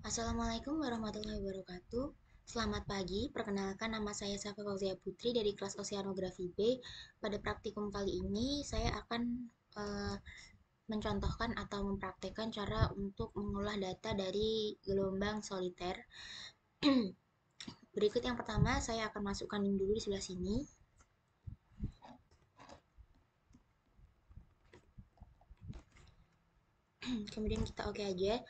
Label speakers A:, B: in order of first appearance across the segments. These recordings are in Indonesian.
A: Assalamualaikum warahmatullahi wabarakatuh. Selamat pagi, perkenalkan nama saya Safa Fauzia Putri dari kelas Oceanografi B. Pada praktikum kali ini, saya akan eh, mencontohkan atau mempraktekkan cara untuk mengolah data dari gelombang soliter. Berikut yang pertama, saya akan masukkan link dulu di sebelah sini. Kemudian kita oke aja.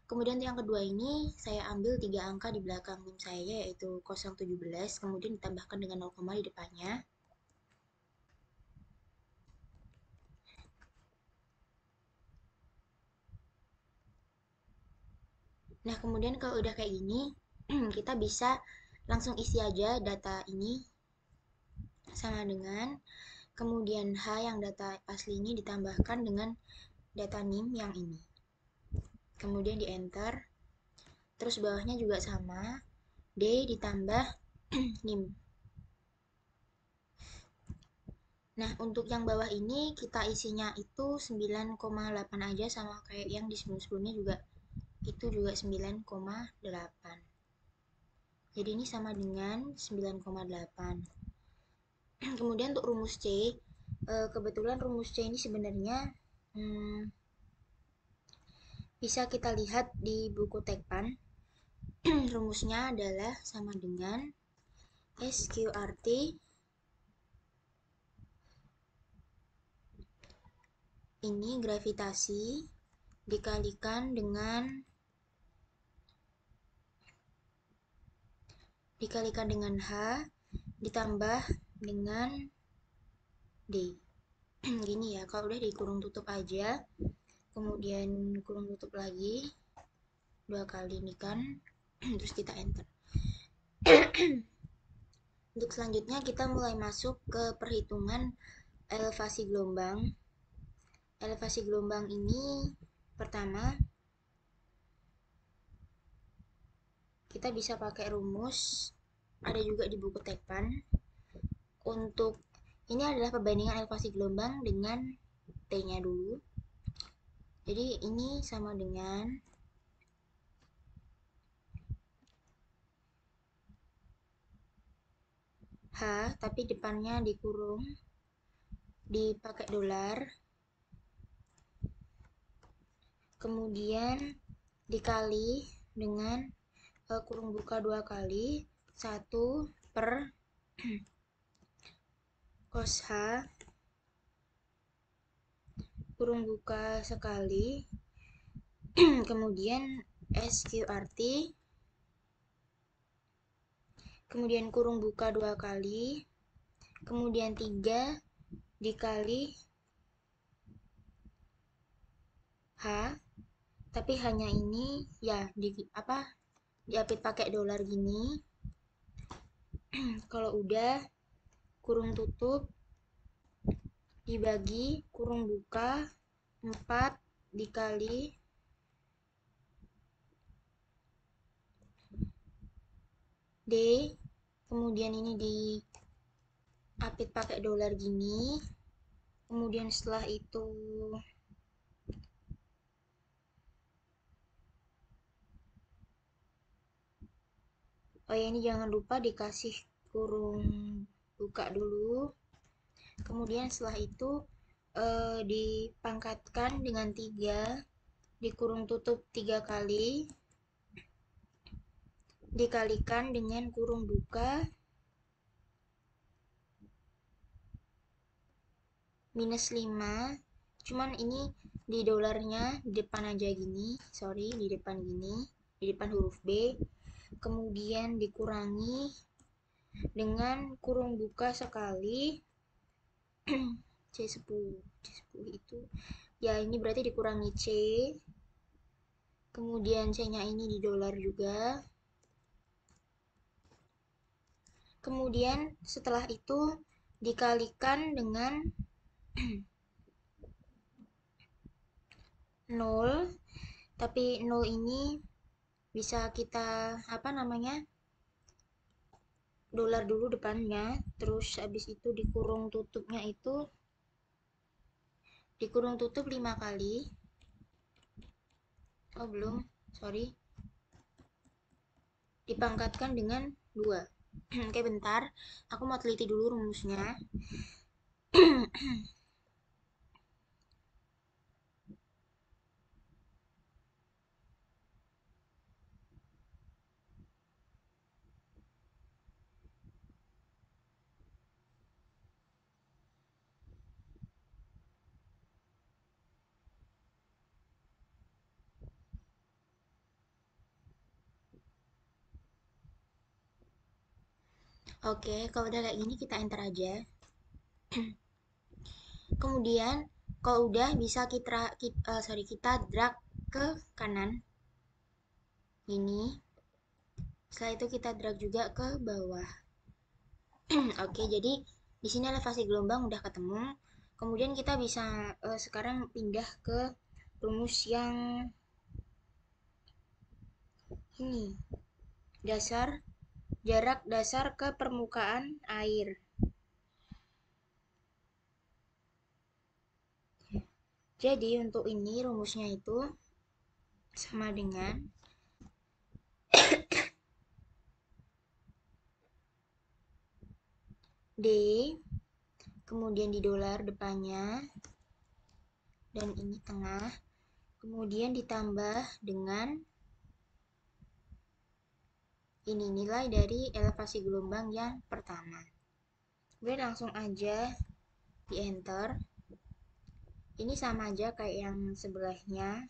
A: Kemudian yang kedua ini saya ambil 3 angka di belakang NIM saya yaitu 017, kemudian ditambahkan dengan 0, di depannya. Nah, kemudian kalau udah kayak gini, kita bisa langsung isi aja data ini sama dengan kemudian H yang data asli ini ditambahkan dengan data NIM yang ini. Kemudian di enter. Terus bawahnya juga sama, D ditambah NIM. Nah, untuk yang bawah ini kita isinya itu 9,8 aja sama kayak yang di sebelum-sebelumnya juga. Itu juga 9,8. Jadi ini sama dengan 9,8. Kemudian untuk rumus C, kebetulan rumus C ini sebenarnya bisa kita lihat di buku Tekpan. Rumusnya adalah sama dengan SQRT ini gravitasi dikalikan dengan H ditambah dengan D. Gini ya, kalau udah dikurung tutup aja, kemudian kurung tutup lagi 2 kali ini kan, terus kita enter. Untuk selanjutnya kita mulai masuk ke perhitungan elevasi gelombang. Elevasi gelombang ini pertama kita bisa pakai rumus, ada juga di buku Tekpan. Untuk ini adalah perbandingan elevasi gelombang dengan T-nya dulu. Jadi ini sama dengan H, tapi depannya dikurung, dipakai dolar, kemudian dikali dengan kurung buka 2 kali 1 per cos H kurung buka sekali kemudian SQRT kemudian kurung buka 2 kali kemudian 3 dikali H, tapi hanya ini ya diapit pakai dolar gini. Kalau udah kurung tutup dibagi kurung buka 4 dikali D, kemudian ini diapit pakai dolar gini, kemudian setelah itu oh ya, ini jangan lupa dikasih kurung buka dulu, kemudian setelah itu dipangkatkan dengan 3 dikurung tutup 3 kali dikalikan dengan kurung buka minus 5, cuman ini di dolarnya di depan aja gini, sorry, di depan gini, di depan huruf B, kemudian dikurangi dengan kurung buka sekali C10 itu ya, ini berarti dikurangi C, kemudian C nya ini di dolar juga, kemudian setelah itu dikalikan dengan 0, tapi 0 ini bisa kita dolar dulu depannya, terus habis itu dikurung tutupnya itu dikurung tutup 5 kali. Oh belum, sorry, dipangkatkan dengan 2. Oke, bentar. Aku mau teliti dulu rumusnya. Oke, kalau udah kayak gini kita enter aja. Kemudian kalau udah bisa kita drag ke kanan. Ini. Setelah itu kita drag juga ke bawah. Oke, jadi di sini elevasi gelombang udah ketemu. Kemudian kita bisa sekarang pindah ke rumus yang ini. Jarak dasar ke permukaan air. Jadi untuk ini rumusnya itu sama dengan D, kemudian di dolar depannya, dan ini tengah, kemudian ditambah dengan ini nilai dari elevasi gelombang yang pertama. Gue langsung aja di enter. Ini sama aja kayak yang sebelahnya,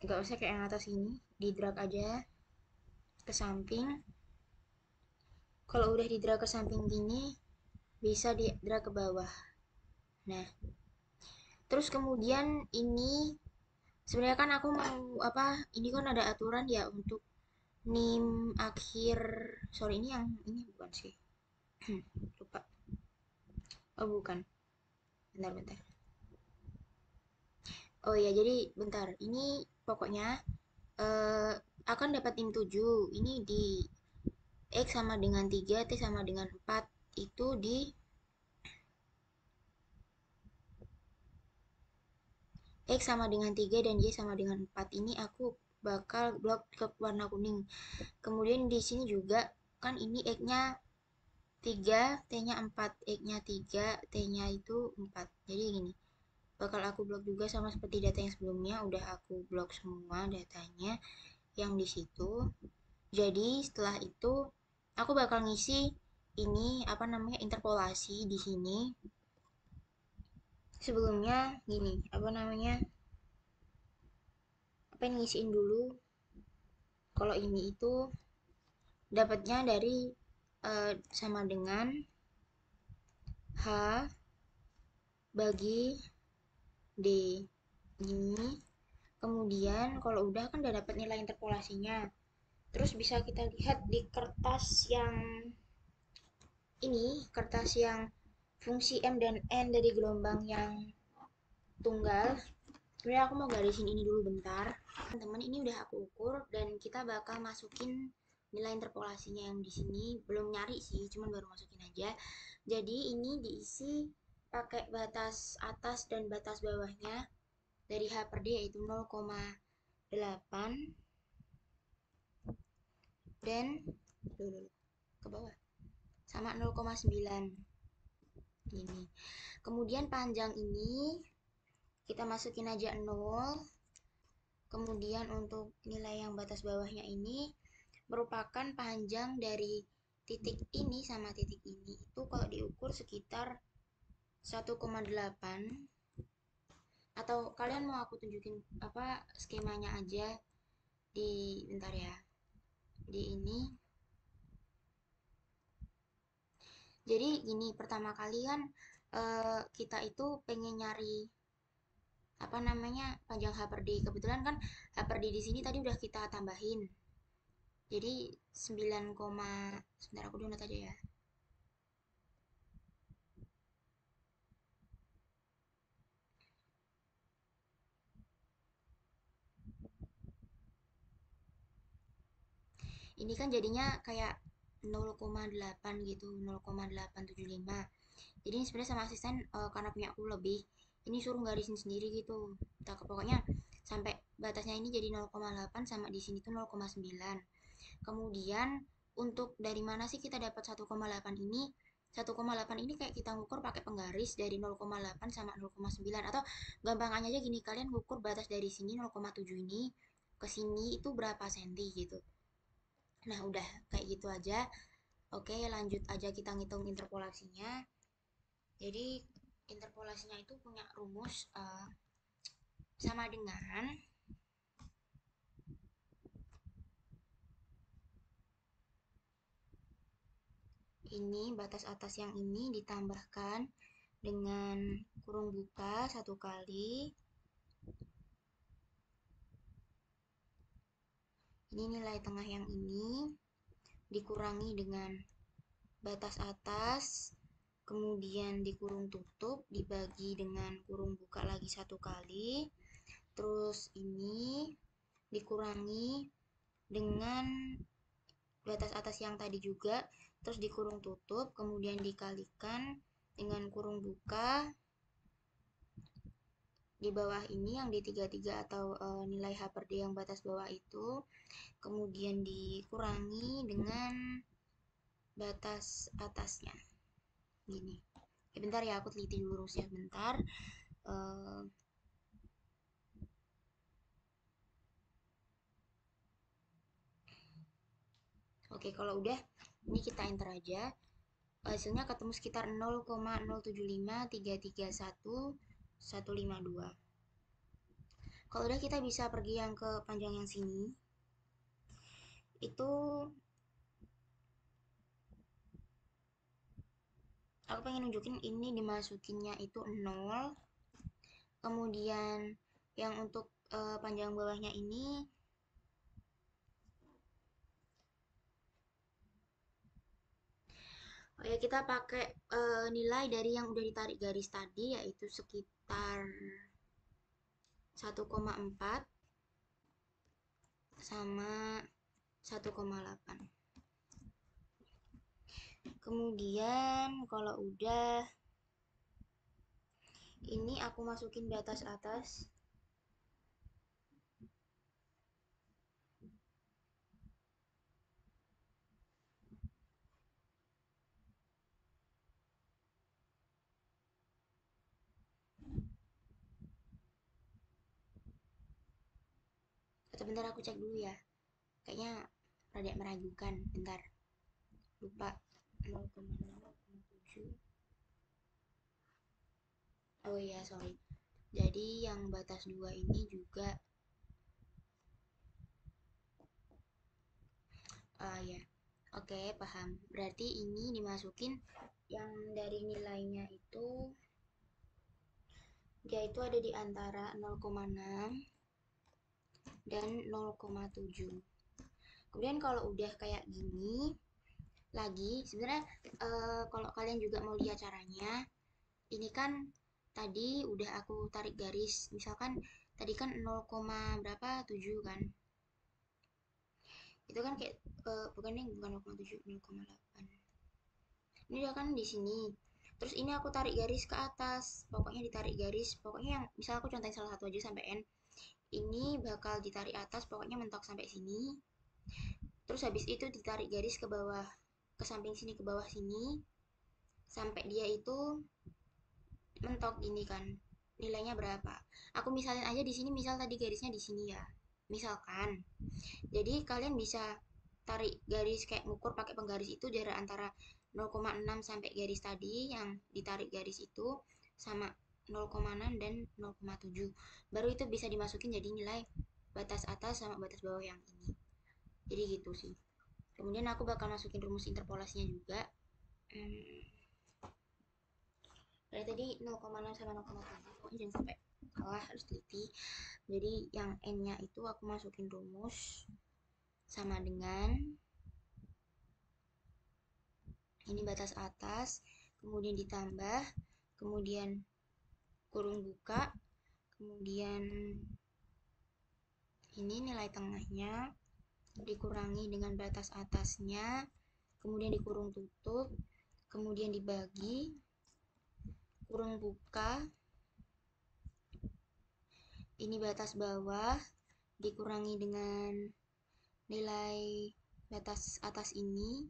A: nggak usah kayak yang atas ini, di drag aja ke samping. Kalau udah di drag ke samping gini, bisa di drag ke bawah. Nah, terus kemudian ini sebenarnya kan aku mau apa, ini kan ada aturan ya untuk nim akhir, sorry ini yang ini bukan sih. Lupa. Oh bukan, bentar. Oh ya, jadi bentar, ini pokoknya eh, akan dapat nim 7. Ini di X sama dengan 3, T sama dengan 4. Itu di X sama dengan 3 dan Y sama dengan 4. Ini aku bakal blok ke warna kuning. Kemudian di sini juga kan ini X-nya 3, T-nya 4. X-nya 3, T-nya itu 4. Jadi gini, bakal aku blok juga sama seperti data yang sebelumnya. Udah aku blok semua datanya yang di situ. Jadi setelah itu aku bakal ngisi ini apa namanya interpolasi di sini. Sebelumnya gini, apa namanya? Apa yang ngisiin dulu? Kalau ini itu dapatnya dari sama dengan H bagi D ini. Kemudian kalau udah kan udah dapat nilai interpolasinya. Terus bisa kita lihat di kertas yang ini, kertas yang fungsi M dan N dari gelombang yang tunggal. Sebenarnya aku mau garisin ini dulu bentar. Teman-teman, ini udah aku ukur dan kita bakal masukin nilai interpolasinya yang di sini. Belum nyari sih, cuman baru masukin aja. Jadi ini diisi pakai batas atas dan batas bawahnya dari H per D yaitu 0,8 dan ke bawah sama 0,9 ini. Kemudian panjang ini kita masukin aja 0. Kemudian untuk nilai yang batas bawahnya ini merupakan panjang dari titik ini sama titik ini. Itu kalau diukur sekitar 1,8. Atau kalian mau aku tunjukin apa skemanya aja di bentar ya. Di ini. Jadi gini, pertama kali kan kita itu pengen nyari apa namanya panjang H per D. Kebetulan kan H per D di sini tadi udah kita tambahin. Jadi 9, sebentar aku download aja ya. Ini kan jadinya kayak 0,8 gitu, 0,875. Jadi ini sebenarnya sama asisten karena punya aku lebih, ini suruh garisin sendiri gitu. Tak pokoknya sampai batasnya ini jadi 0,8 sama di sini tuh 0,9. Kemudian untuk dari mana sih kita dapat 1,8 ini? 1,8 ini kayak kita ngukur pakai penggaris dari 0,8 sama 0,9, atau gampangannya aja gini, kalian ngukur batas dari sini 0,7 ini ke sini itu berapa senti gitu. Nah, udah kayak gitu aja. Oke, lanjut aja kita ngitung interpolasinya. Jadi interpolasinya itu punya rumus sama dengan ini, batas atas yang ini ditambahkan dengan kurung buka 1 kali. Ini nilai tengah yang ini dikurangi dengan batas atas, kemudian dikurung tutup, dibagi dengan kurung buka lagi 1 kali. Terus ini dikurangi dengan batas atas yang tadi juga, terus dikurung tutup, kemudian dikalikan dengan kurung buka di bawah ini yang di 33 atau nilai H per D yang batas bawah itu, kemudian dikurangi dengan batas atasnya gini. Bentar ya, aku teliti dulu rumusnya bentar. uh, Oke, kalau udah ini kita enter aja. Hasilnya ketemu sekitar 0,075331 Kalau udah kita bisa pergi yang ke panjang yang sini. Itu aku pengen nunjukin ini dimasukinnya itu 0. Kemudian yang untuk panjang bawahnya ini, oh ya, kita pakai nilai dari yang udah ditarik garis tadi, yaitu sekitar 1,4 sama 1,8. Kemudian kalau udah ini aku masukin batas atas. Sebentar aku cek dulu ya. Kayaknya rada meragukan. Bentar. Lupa. 0,7. Oh iya, sorry. Jadi yang batas 2 ini juga ya. Oke, paham. Berarti ini dimasukin yang dari nilainya itu, dia itu ada di antara 0,6 dan 0,7. Kemudian kalau udah kayak gini lagi, sebenarnya kalau kalian juga mau lihat caranya, ini kan tadi udah aku tarik garis, misalkan tadi kan 0, berapa 7 kan, itu kan kayak bukan 0,7, 0,8. Ini udah kan di sini, terus ini aku tarik garis ke atas, pokoknya ditarik garis, pokoknya yang misal aku contohin salah satu aja sampai N, ini bakal ditarik atas, pokoknya mentok sampai sini, terus habis itu ditarik garis ke bawah, ke samping sini, ke bawah sini, sampai dia itu mentok ini kan, nilainya berapa. Aku misalin aja di sini, misal tadi garisnya di sini ya, misalkan. Jadi kalian bisa tarik garis kayak ngukur pakai penggaris itu jarak antara 0,6 sampai garis tadi yang ditarik garis itu sama 0,6 dan 0,7. Baru itu bisa dimasukin jadi nilai batas atas sama batas bawah yang ini. Jadi gitu sih. Kemudian aku bakal masukin rumus interpolasinya juga. Dari tadi 0,6 sama 0,7, pokoknya jangan sampai salah, harus teliti. Jadi yang N-nya itu aku masukin rumus sama dengan ini batas atas, kemudian ditambah, kemudian kurung buka, kemudian ini nilai tengahnya dikurangi dengan batas atasnya, kemudian dikurung tutup, kemudian dibagi, kurung buka, ini batas bawah dikurangi dengan nilai batas atas ini.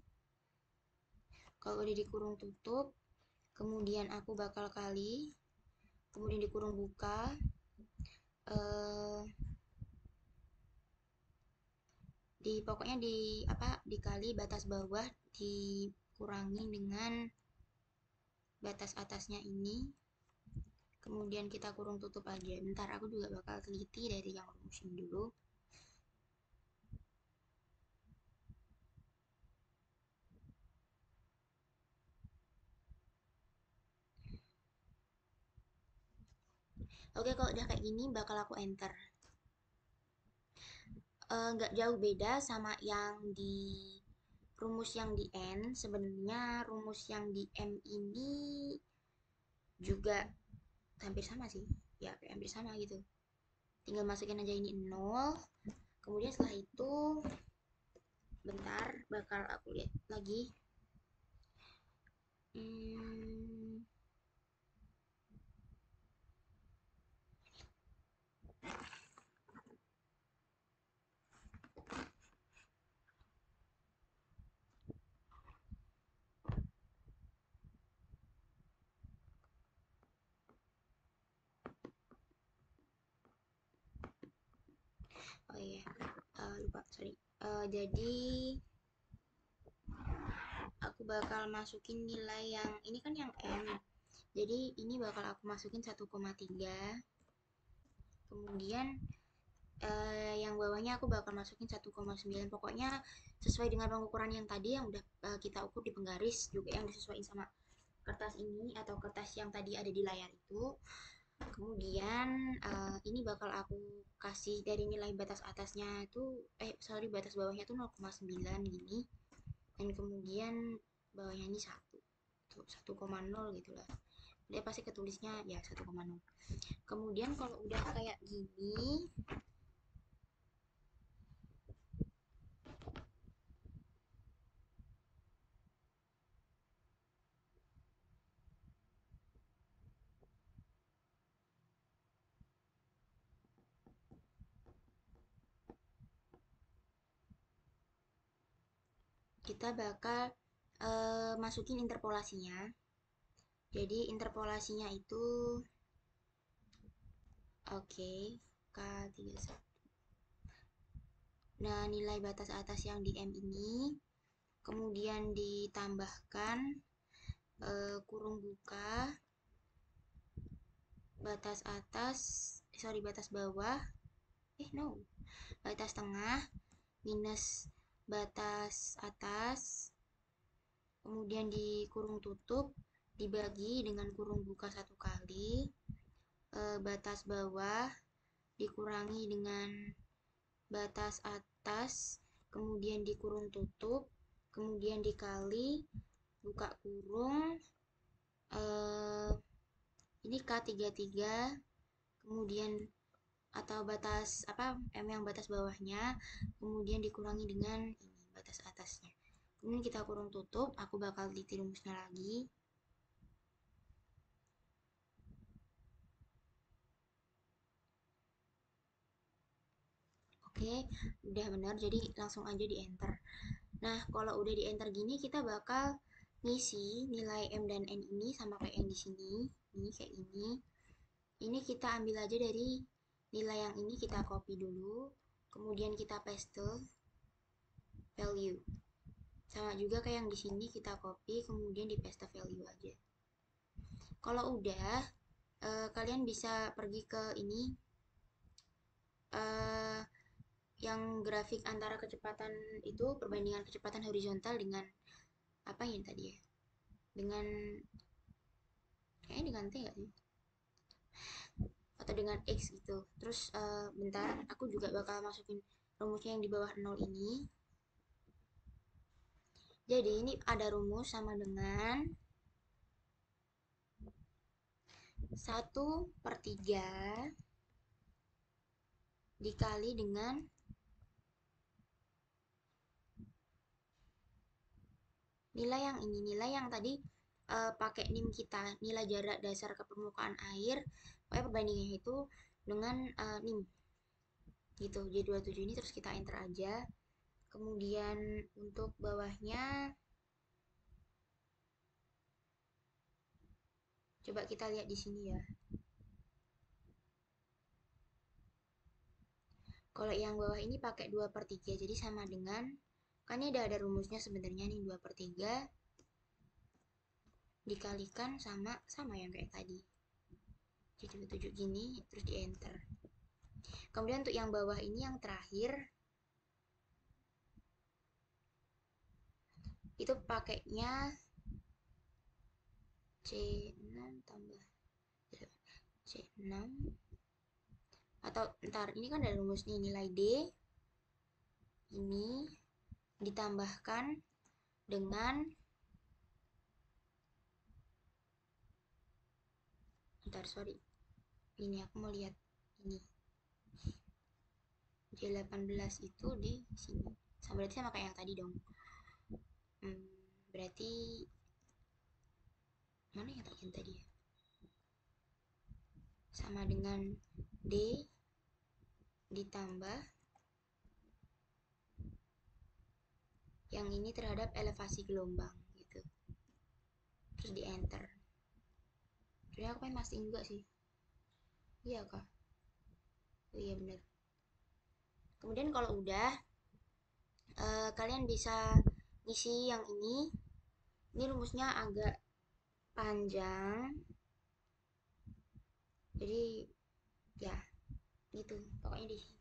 A: Kalau udah dikurung tutup, kemudian aku bakal kali, kemudian dikurung buka, eh, pokoknya dikali batas bawah dikurangi dengan batas atasnya ini, kemudian kita kurung tutup aja. Bentar, aku juga bakal teliti dari yang rumus ini dulu. Oke, kalau udah kayak gini bakal aku enter. Nggak jauh beda sama yang di rumus yang di N. Sebenarnya rumus yang di M ini juga hampir sama sih, ya kayak hampir sama gitu. Tinggal masukin aja ini 0, kemudian setelah itu bentar bakal aku lihat lagi. hmm, oh iya, lupa, sorry. Jadi aku bakal masukin nilai yang ini kan yang M, jadi ini bakal aku masukin 1,3, kemudian yang bawahnya aku bakal masukin 1,9. Pokoknya sesuai dengan pengukuran yang tadi yang udah kita ukur di penggaris, juga yang disesuaikan sama kertas ini atau kertas yang tadi ada di layar itu. Kemudian ini bakal aku kasih dari nilai batas atasnya itu batas bawahnya itu 0,9 gini, dan kemudian bawahnya ini 1,0 gitu lah. Dia pasti ketulisnya ya 1,0. Kemudian kalau udah kayak gini, kita bakal masukin interpolasinya. Jadi interpolasinya itu oke, K31. Nah, nilai batas atas yang di M ini kemudian ditambahkan kurung buka batas atas, batas bawah, no, batas tengah minus batas atas, kemudian dikurung tutup dibagi dengan kurung buka 1 kali, batas bawah dikurangi dengan batas atas, kemudian dikurung tutup, kemudian dikali buka kurung, ini K33, kemudian atau batas M yang batas bawahnya, kemudian dikurangi dengan ini batas atasnya, kemudian kita kurung tutup. Aku bakal teliti rumusnya lagi. Oke, udah benar, jadi langsung aja di enter. Nah, kalau udah di enter gini, kita bakal ngisi nilai M dan N ini sama kayak yang di sini. Ini kayak ini. Ini kita ambil aja dari nilai yang ini, kita copy dulu, kemudian kita paste value. Sama juga kayak yang di sini, kita copy kemudian di paste value aja. Kalau udah, kalian bisa pergi ke ini, yang grafik antara kecepatan itu, perbandingan kecepatan horizontal dengan apa yang tadi ya, dengan kayaknya dengan T nggak sih, atau dengan X gitu. Terus bentar, aku juga bakal masukin rumusnya yang di bawah 0 ini. Jadi ini ada rumus sama dengan 1/3 dikali dengan nilai yang ini, nilai yang tadi pakai NIM kita, nilai jarak dasar ke permukaan air, pokoknya perbandingannya itu dengan NIM gitu. J27 ini terus kita enter aja, Kemudian untuk bawahnya coba kita lihat di sini ya. Kalau yang bawah ini pakai 2/3, jadi sama dengan, kan ini ada rumusnya sebenarnya nih, 2/3 dikalikan sama yang kayak tadi. Jadi 7 gini, terus di enter. Kemudian untuk yang bawah ini yang terakhir, itu pakainya C6 tambah C6, atau ntar ini kan ada rumus nih, nilai D ini ditambahkan dengan, ntar sorry, ini aku mau lihat ini J18 itu di sini, berarti sama kayak yang tadi dong. Berarti mana yang tadi ya, sama dengan D ditambah yang ini terhadap elevasi gelombang gitu, terus di enter. Jadi aku pengen mastiin juga sih, iya kah? Oh iya bener. Kemudian kalau udah, kalian bisa ngisi yang ini. Ini rumusnya agak panjang, jadi ya gitu pokoknya di sini.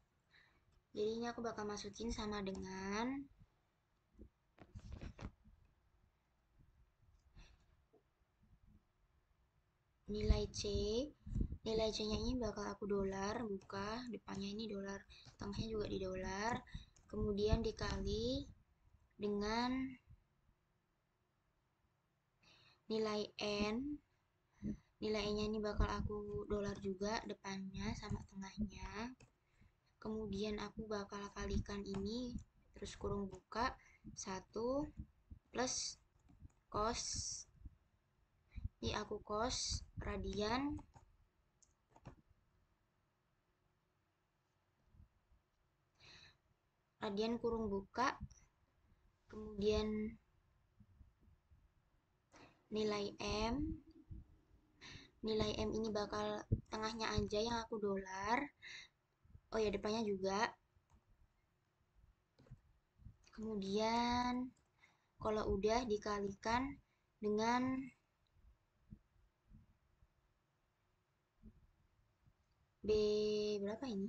A: Jadi ini aku bakal masukin sama dengan nilai C. Nilai C-nya ini bakal aku dolar, buka depannya ini dolar, tengahnya juga di dolar. Kemudian dikali dengan nilai N. Nilai N-nya ini bakal aku dolar juga depannya sama tengahnya. Kemudian aku bakal kalikan ini, terus kurung buka 1 plus cos, ini aku cos radian kurung buka, kemudian nilai M. Nilai M ini bakal tengahnya aja yang aku dolar, oh ya depannya juga. Kemudian kalau udah dikalikan dengan B berapa ini?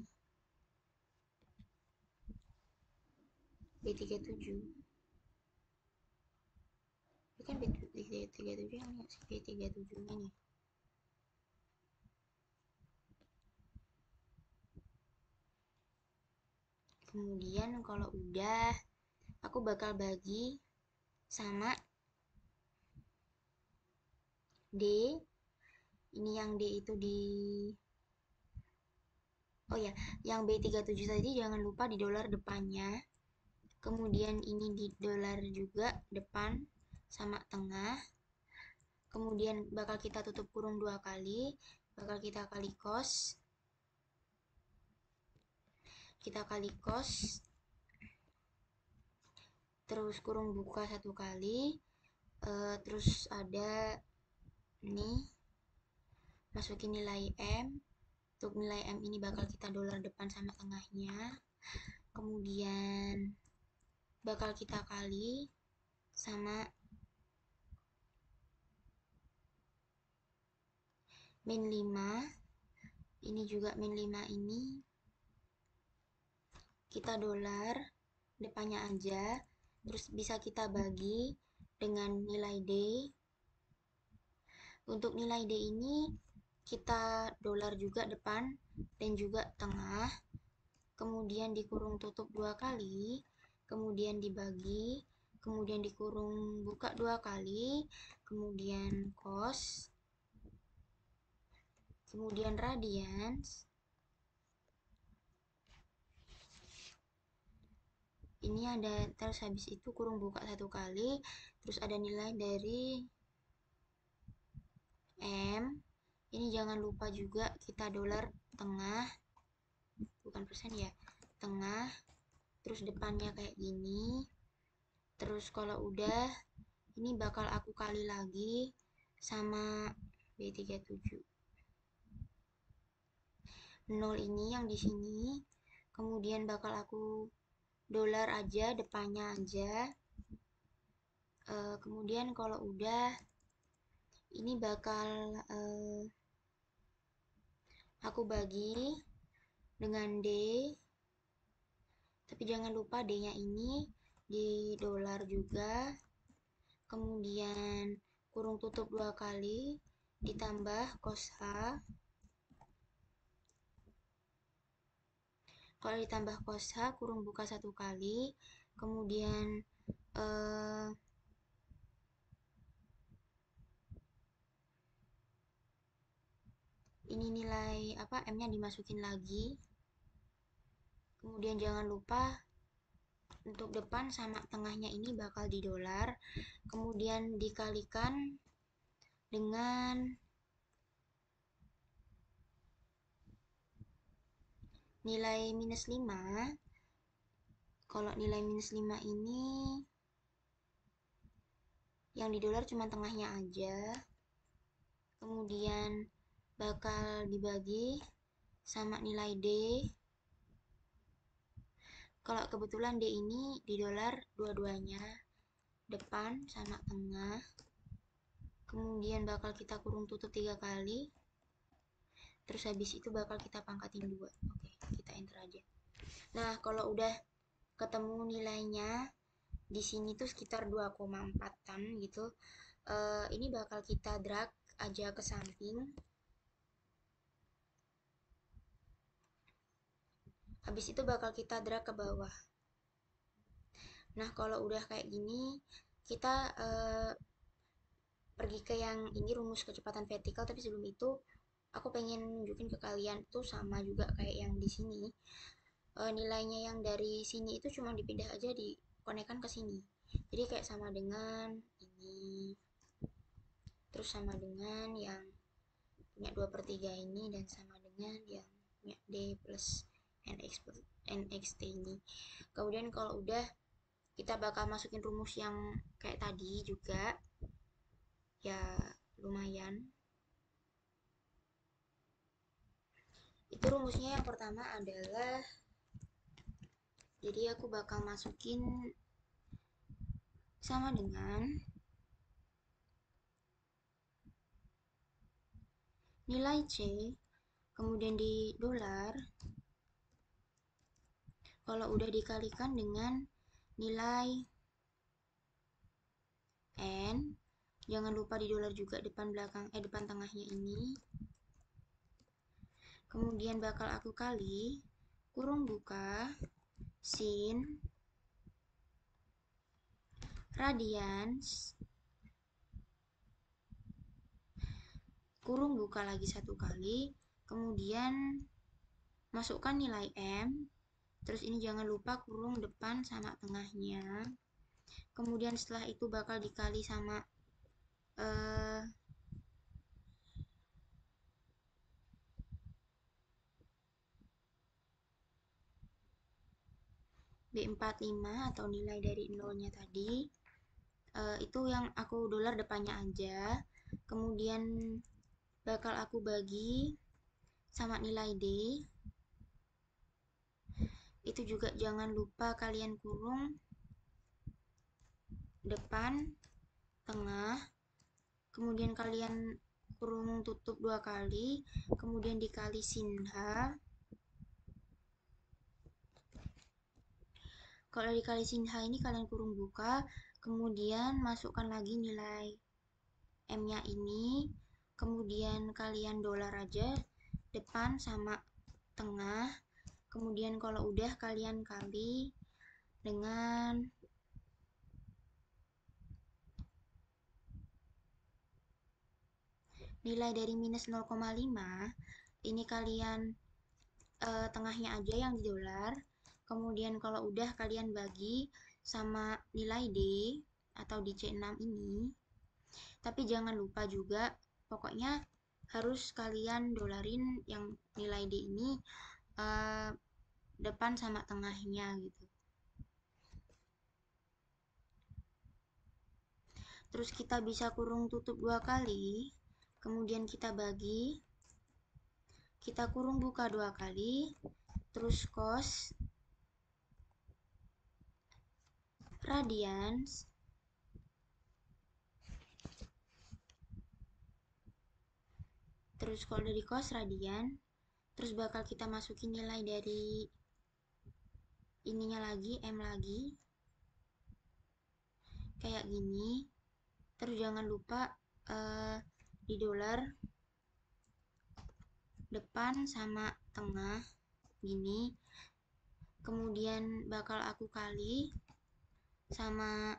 A: B37. Ini kan B37 yang B37 ini. Kemudian kalau udah, aku bakal bagi sama D. Ini yang D itu di, oh ya, yang B37 tadi jangan lupa di dolar depannya. Kemudian ini di dolar juga depan sama tengah. Kemudian bakal kita tutup kurung 2 kali, bakal kita kali cos. Kita kali cos, terus kurung buka 1 kali, terus ada nih, masukin nilai M. Untuk nilai M ini bakal kita dolar depan sama tengahnya. Kemudian bakal kita kali sama min 5. Ini juga min 5 ini kita dolar depannya aja, terus bisa kita bagi dengan nilai D. Untuk nilai D ini kita dolar juga depan dan juga tengah, kemudian dikurung tutup 2 kali, kemudian dibagi, kemudian dikurung buka 2 kali, kemudian cos, kemudian radians. Ini ada, terus habis itu kurung buka 1 kali, terus ada nilai dari M. Ini jangan lupa juga kita dolar tengah, bukan persen ya, tengah, terus depannya kayak gini. Terus kalau udah, ini bakal aku kali lagi sama B37. 0 ini yang di sini, kemudian bakal aku dolar aja, depannya aja. Kemudian kalau udah, ini bakal aku bagi dengan D, tapi jangan lupa D-nya ini di dolar juga. Kemudian kurung tutup 2 kali, ditambah cos H. Kalau ditambah cos H, kurung buka 1 kali, kemudian ini nilai apa, M-nya dimasukin lagi. Kemudian jangan lupa untuk depan sama tengahnya ini bakal di dolar, kemudian dikalikan dengan nilai minus 5. Kalau nilai minus 5 ini yang di dolar cuma tengahnya aja, kemudian bakal dibagi sama nilai D. Kalau kebetulan D ini di dolar dua-duanya, depan sama tengah. Kemudian bakal kita kurung tutup 3 kali. Terus habis itu bakal kita pangkatin 2. Oke, kita enter aja. Nah, kalau udah ketemu nilainya di sini tuh sekitar 2,4-an gitu. Ini bakal kita drag aja ke samping. Habis itu bakal kita drag ke bawah. Nah, kalau udah kayak gini, kita pergi ke yang ini, rumus kecepatan vertikal. Tapi sebelum itu, aku pengen nunjukin ke kalian tuh sama juga kayak yang di sini. Nilainya yang dari sini itu cuma dipindah aja, dikonekkan ke sini. Jadi kayak sama dengan ini, terus sama dengan yang punya 2/3 ini, dan sama dengan yang punya D plus NXT ini. Kemudian kalau udah, kita bakal masukin rumus yang kayak tadi juga, ya lumayan. Itu rumusnya yang pertama adalah, jadi aku bakal masukin sama dengan nilai C, kemudian di dolar, kalau udah dikalikan dengan nilai N, jangan lupa di dolar juga depan depan tengahnya ini. Kemudian bakal aku kali kurung buka sin radians, kurung buka lagi 1 kali, kemudian masukkan nilai M, terus ini jangan lupa kurung depan sama tengahnya. Kemudian setelah itu bakal dikali sama B45 atau nilai dari nolnya tadi. Itu yang aku dolar depannya aja. Kemudian bakal aku bagi sama nilai D. Itu juga jangan lupa kalian kurung depan, tengah, kemudian kalian kurung tutup 2 kali, kemudian dikali sin H. Kalau dikali sin H ini kalian kurung buka, kemudian masukkan lagi nilai M-nya ini, kemudian kalian dolar aja depan sama tengah. Kemudian kalau udah kalian kali dengan nilai dari minus 0,5. Ini kalian tengahnya aja yang di dolar. Kemudian kalau udah kalian bagi sama nilai D atau di C6 ini. Tapi jangan lupa juga, pokoknya harus kalian dolarin yang nilai D ini depan sama tengahnya gitu. terus kita bisa kurung tutup 2 kali, kemudian kita bagi, kita kurung buka 2 kali, terus cos radians terus kalau dari cos radian, terus bakal kita masukin nilai dari ininya lagi, M lagi, kayak gini. Terus jangan lupa di dolar depan sama tengah gini, kemudian bakal aku kali sama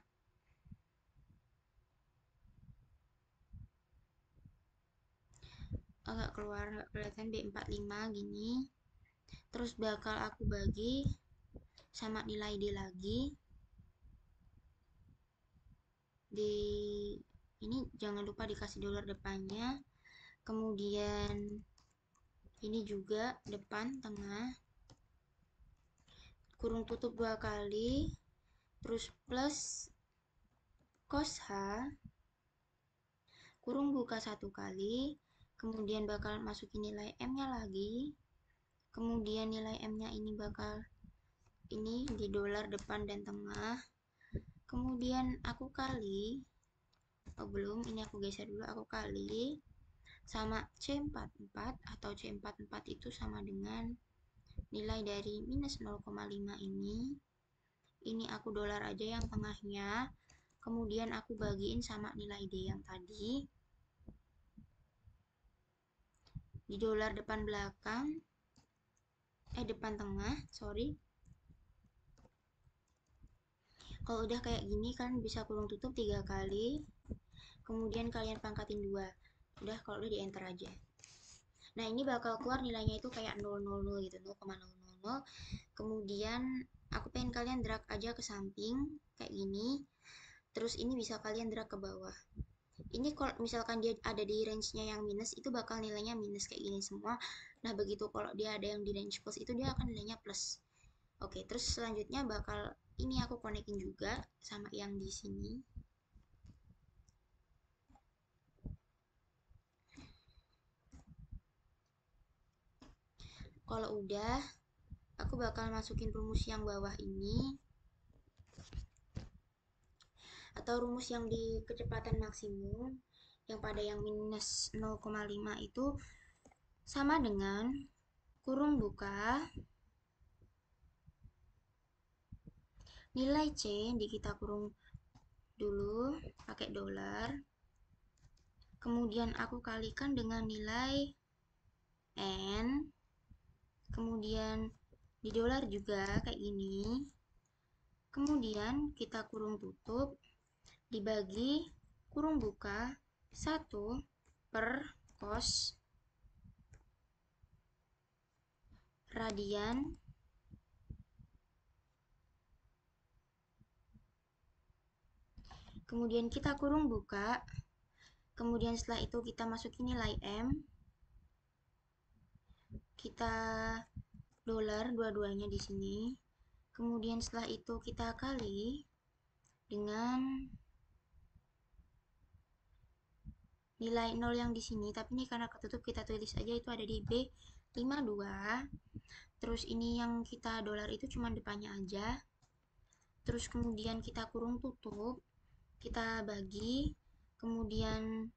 A: agak keluar nggak kelihatan, B45 gini, terus bakal aku bagi sama nilai D lagi. Di ini jangan lupa dikasih dolar depannya, kemudian ini juga depan tengah, kurung tutup 2 kali, terus plus cos H, kurung buka 1 kali, kemudian bakal masukin nilai M-nya lagi, kemudian nilai M-nya ini bakal ini di dolar depan dan tengah, kemudian aku kali, oh belum, ini aku geser dulu, aku kali sama C44 atau C44 itu sama dengan nilai dari minus 0,5 ini aku dolar aja yang tengahnya, kemudian aku bagiin sama nilai D yang tadi, di dolar depan belakang, depan tengah, sorry. Kalau udah kayak gini kan bisa kurung tutup 3 kali, kemudian kalian pangkatin 2. Udah, kalau udah di enter aja. Nah, ini bakal keluar nilainya itu kayak 000 gitu, 0,000. Kemudian aku pengen kalian drag aja ke samping kayak gini. Terus ini bisa kalian drag ke bawah. Ini kalau misalkan dia ada di range-nya yang minus, itu bakal nilainya minus kayak gini semua. Nah, begitu kalau dia ada yang di range plus, itu dia akan nilainya plus. Oke, terus selanjutnya bakal ini aku konekin juga sama yang di sini. Kalau udah, aku bakal masukin rumus yang bawah ini, atau rumus yang di kecepatan maksimum, yang pada yang minus 0,5 itu sama dengan kurung buka nilai C di kita kurung dulu pakai dolar, kemudian aku kalikan dengan nilai N, kemudian di dolar juga kayak gini, kemudian kita kurung tutup dibagi kurung buka 1 per cos radian kemudian kita kurung buka, kemudian setelah itu kita masukin nilai M, kita dolar dua-duanya di sini, kemudian setelah itu kita kali dengan nilai 0 yang di sini, tapi ini karena ketutup kita tulis aja itu ada di B52. Terus ini yang kita dolar itu cuma depannya aja. Terus kemudian kita kurung tutup, kita bagi, kemudian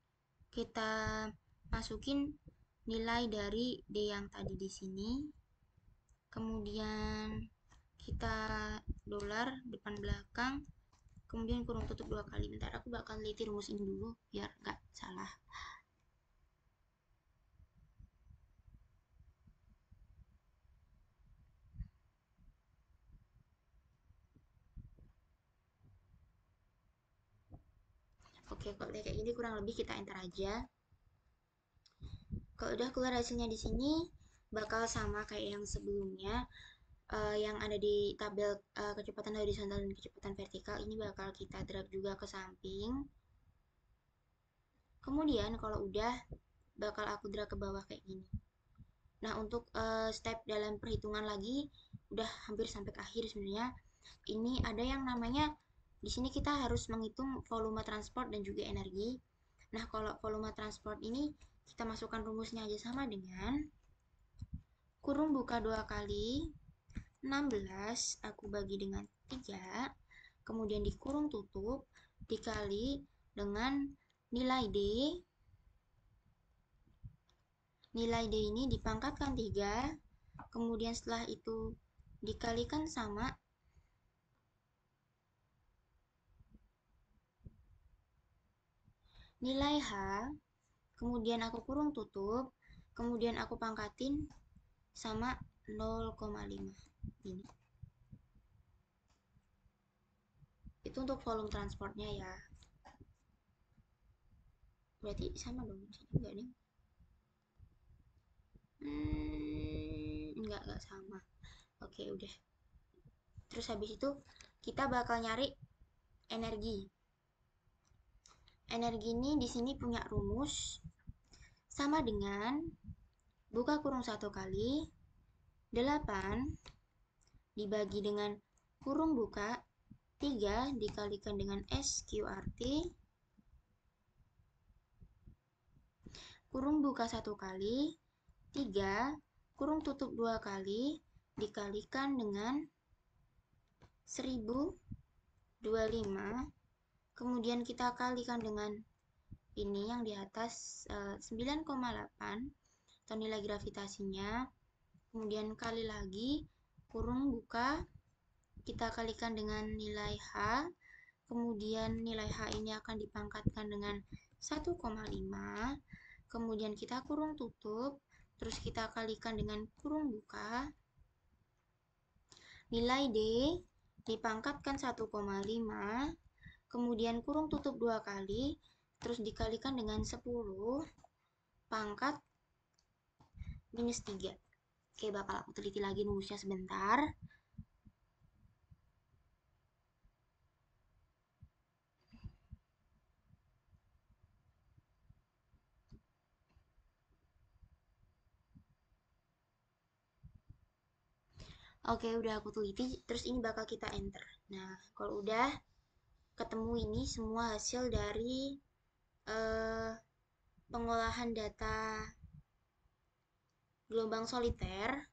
A: kita masukin nilai dari D yang tadi di sini. Kemudian kita dolar depan belakang, kemudian kurung tutup 2 kali. Bentar, aku bakal teliti rumus ini dulu biar nggak salah. Oke, kalau kayak gini kurang lebih kita enter aja. Kalau udah keluar hasilnya di sini bakal sama kayak yang sebelumnya, yang ada di tabel kecepatan horizontal dan kecepatan vertikal. Ini bakal kita drag juga ke samping. Kemudian kalau udah bakal aku drag ke bawah kayak gini. Nah, untuk step dalam perhitungan lagi udah hampir sampai ke akhir sebenarnya. Ini ada yang namanya Di sini kita harus menghitung volume transport dan juga energi. Nah, kalau volume transport ini kita masukkan rumusnya aja sama dengan kurung buka 2 kali 16 aku bagi dengan 3, kemudian dikurung tutup dikali dengan nilai D. Nilai D ini dipangkatkan 3, kemudian setelah itu dikalikan sama nilai H, kemudian aku kurung tutup, kemudian aku pangkatin sama 0,5 ini. Itu untuk volume transportnya ya. Berarti sama dong, enggak nih? Enggak sama. Oke, udah. Terus habis itu kita bakal nyari energi. Energi ini di sini punya rumus sama dengan buka kurung 1 kali 8 dibagi dengan kurung buka 3 dikalikan dengan SQRT kurung buka 1 kali 3 kurung tutup 2 kali dikalikan dengan 1025, kemudian kita kalikan dengan ini yang di atas 9,8 atau nilai gravitasinya, kemudian kali lagi kurung buka kita kalikan dengan nilai H, kemudian nilai H ini akan dipangkatkan dengan 1,5, kemudian kita kurung tutup, terus kita kalikan dengan kurung buka, nilai D dipangkatkan 1,5, kemudian kurung tutup 2 kali, terus dikalikan dengan 10 pangkat minus 3. Oke, bakal aku teliti lagi rumusnya sebentar. Oke, udah aku teliti, terus ini bakal kita enter. Nah, kalau udah ketemu ini semua hasil dari pengolahan data gelombang soliter.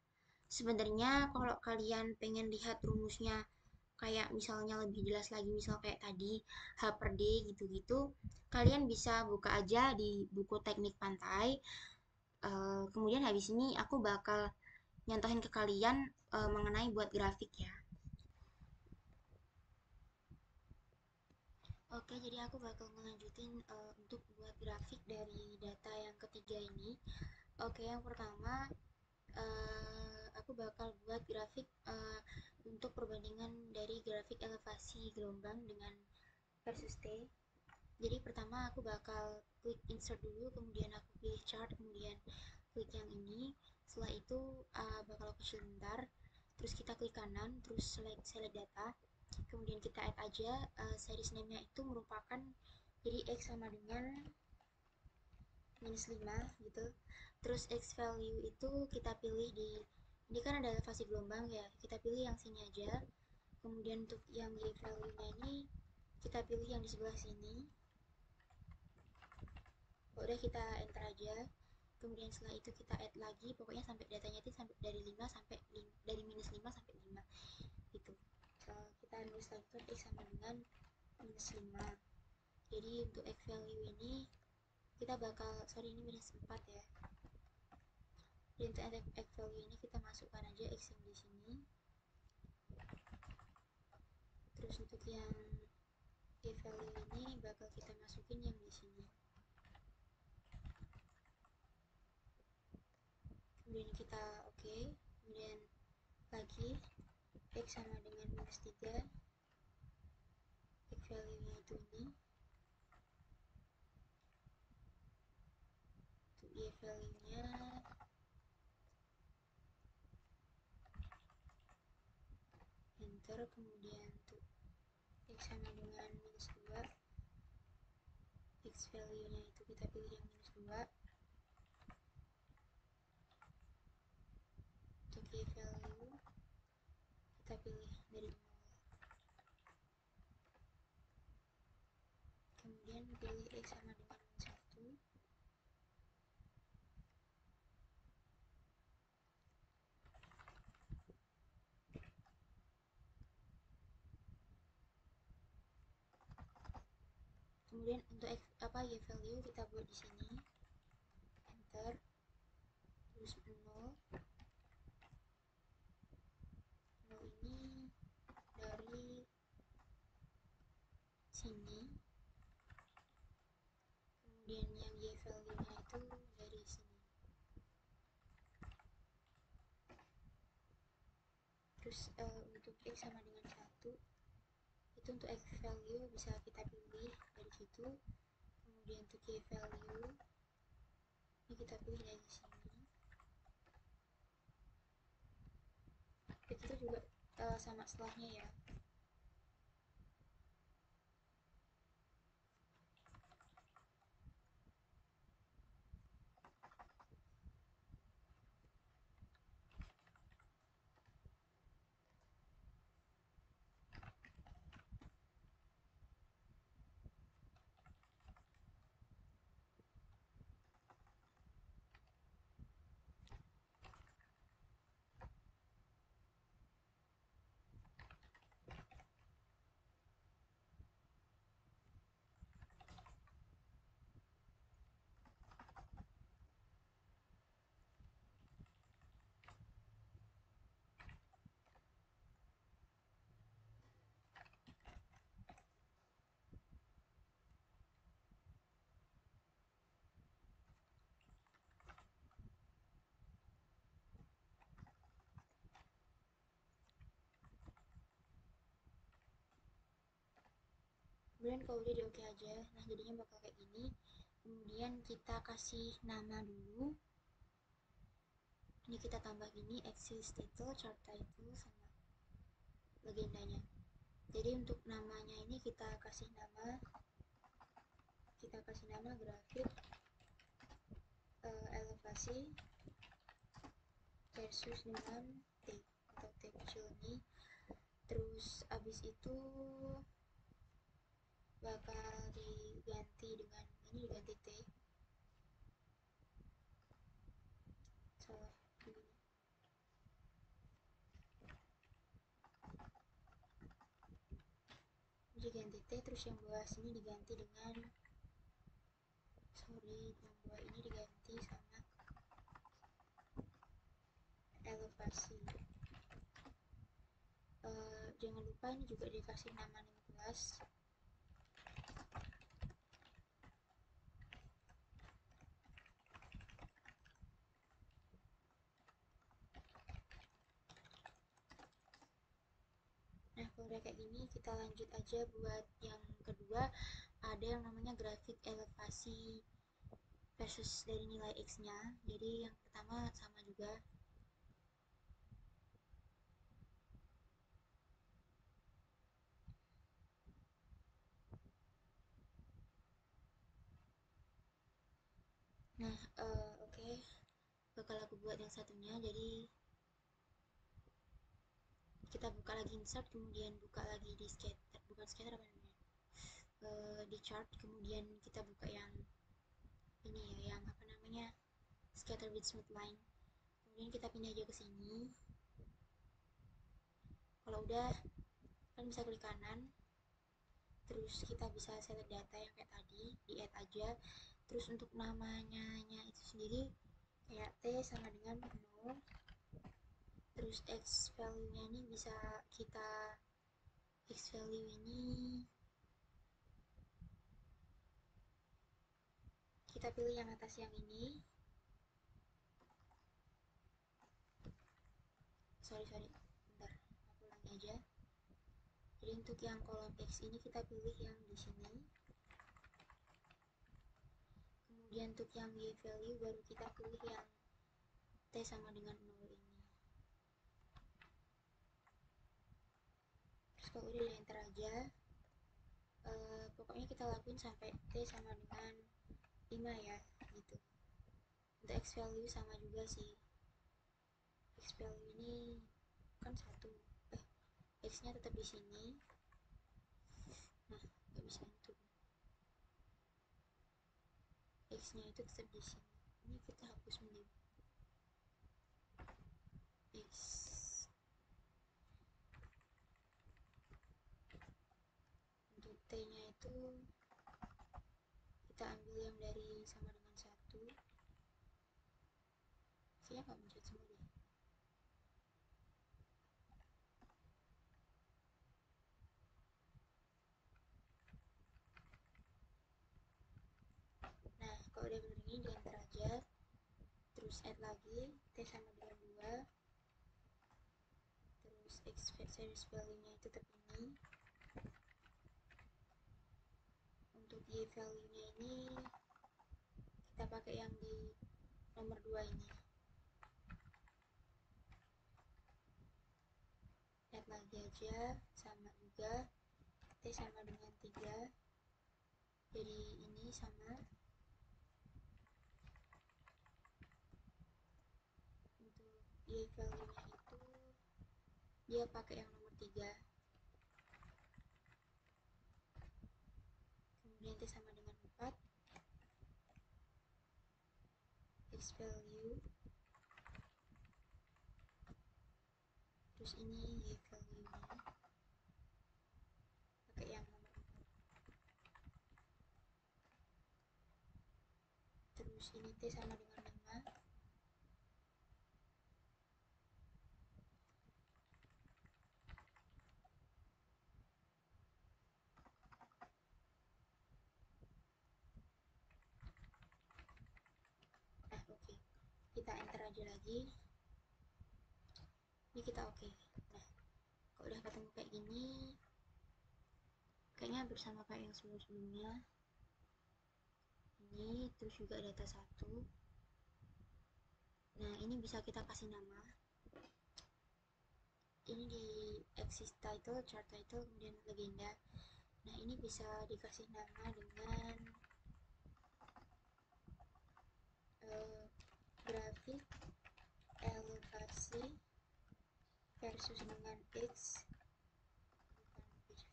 A: Sebenarnya kalau kalian pengen lihat rumusnya kayak misalnya lebih jelas lagi, misal kayak tadi H per D gitu-gitu, kalian bisa buka aja di buku teknik pantai. Kemudian habis ini aku bakal nyontohin ke kalian mengenai buat grafik ya. Oke, jadi aku bakal ngelanjutin untuk buat grafik dari data yang ketiga ini. Oke, yang pertama aku bakal buat grafik untuk perbandingan dari grafik elevasi gelombang dengan versus T. Jadi pertama aku bakal klik insert dulu, kemudian aku pilih chart, kemudian klik yang ini. Setelah itu bakal aku sebentar, terus kita klik kanan, terus select data, kemudian kita add aja series name-nya itu merupakan jadi X sama dengan minus 5 gitu. Terus X value itu kita pilih di ini kan ada elevasi gelombang ya, kita pilih yang sini aja. Kemudian untuk yang Y value-nya ini kita pilih yang di sebelah sini. Udah kita enter aja. Kemudian setelah itu kita add lagi, pokoknya sampai datanya itu sampai dari 5 sampai dari minus 5 sampai 5 gitu. Kita nulis lagi tuh X sama dengan minus 5. Jadi untuk X value ini kita bakal, sorry ini minus 4 ya. Jadi untuk X value ini kita masukkan aja X yang di sini. Terus untuk yang Y value ini bakal kita masukin yang di sini. Kemudian kita oke. Kemudian lagi X sama dengan minus 3. X value-nya itu ini. Untuk Y value-nya enter, kemudian untuk X sama dengan minus 2, X value-nya itu kita pilih yang minus 2. Untuk Y value kita pilih dari 0. kemudian pilih X sama dengan 1. Kemudian untuk y value kita buat di sini, enter, terus 0. 0 ini dari sini, kemudian yang y value-nya itu dari sini. Terus untuk X sama dengan 1, itu untuk X value bisa kita pilih dari situ. Kemudian untuk Y value ini kita pilih dari sini. Begitu juga sama setelahnya ya. Kemudian kalau udah di oke aja, nah jadinya bakal kayak gini. Kemudian kita kasih nama dulu. Ini kita tambah gini, axis title, chart title, sama legendanya. Jadi untuk namanya ini kita kasih nama grafik elevasi versus dengan T atau T kecil ini. Terus abis itu bakal diganti dengan ini, diganti T. Salah ini. Diganti T, terus yang bawah sini diganti dengan yang bawah ini diganti sama elevasi. Jangan lupa ini juga dikasih nama name class. Nah, kalau udah kayak gini, kita lanjut aja buat yang kedua. Ada yang namanya grafik elevasi versus dari nilai X-nya. Jadi yang pertama sama juga. Nah, oke. Bakal aku buat yang satunya. Jadi kita buka lagi insert, kemudian buka lagi di scatter, bukan scatter apa namanya, di chart, kemudian kita buka yang ini ya, yang apa namanya, scatter with smooth line. Kemudian kita pindah aja ke sini. Kalau udah, kan bisa klik kanan, terus kita bisa select data yang kayak tadi, di add aja. Terus untuk namanya itu sendiri kayak T sama dengan 0. Terus X value nya ini bisa kita X value ini kita pilih yang atas yang ini. Sorry, bentar, aku ulangi aja. Jadi untuk yang kolom X ini kita pilih yang di sini. Kemudian untuk yang Y value baru kita pilih yang T sama dengan 0 ini. Terus kalau udah enter aja, pokoknya kita lakuin sampai T sama dengan 5 ya, gitu. Untuk X value sama juga sih. X value ini kan 1. X nya tetap di sini. Nah, nggak bisa itu. x-nya itu tetap di sini. Ini kita hapus menjadi x. Untuk t-nya itu kita ambil yang dari sama dengan 1. Kayaknya nggak mencet semua deh. Nah, kalau udah bener ini di enter aja. Terus add lagi, t sama dengan 2. Terus x series value-nya itu tetap ini. Untuk y value-nya ini kita pakai yang di nomor 2 ini. Add lagi aja, sama juga, t sama dengan 3. Jadi ini sama. Untuk y value-nya itu dia pakai yang nomor 3. Kemudian t sama dengan 4. X value. Terus ini y value-nya pakai yang nomor 4. Terus ini t sama dengan 5. Nah, oke. Kita enter aja lagi. Ini kita oke. Nah, kalau udah ketemu kayak gini, kayaknya hampir sama kayak yang sebelum-sebelumnya. Ini terus juga data 1. Nah, ini bisa kita kasih nama. Ini di axis title, chart title, kemudian legenda. Nah, ini bisa dikasih nama dengan grafik elevasi versus dengan x,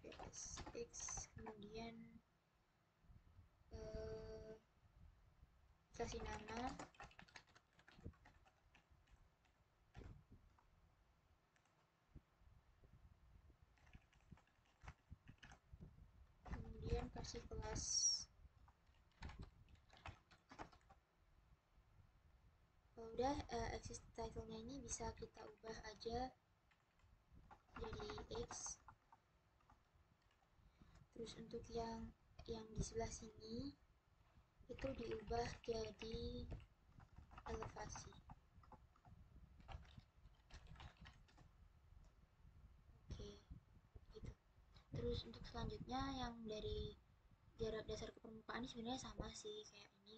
A: bukan x, kemudian kasih nama kemudian kasih kelas. Kalau udah axis title-nya ini bisa kita ubah aja jadi x. Terus untuk yang di sebelah sini itu diubah jadi elevasi. Oke, gitu. Terus untuk selanjutnya yang dari jarak dasar ke permukaan ini sebenarnya sama sih kayak ini.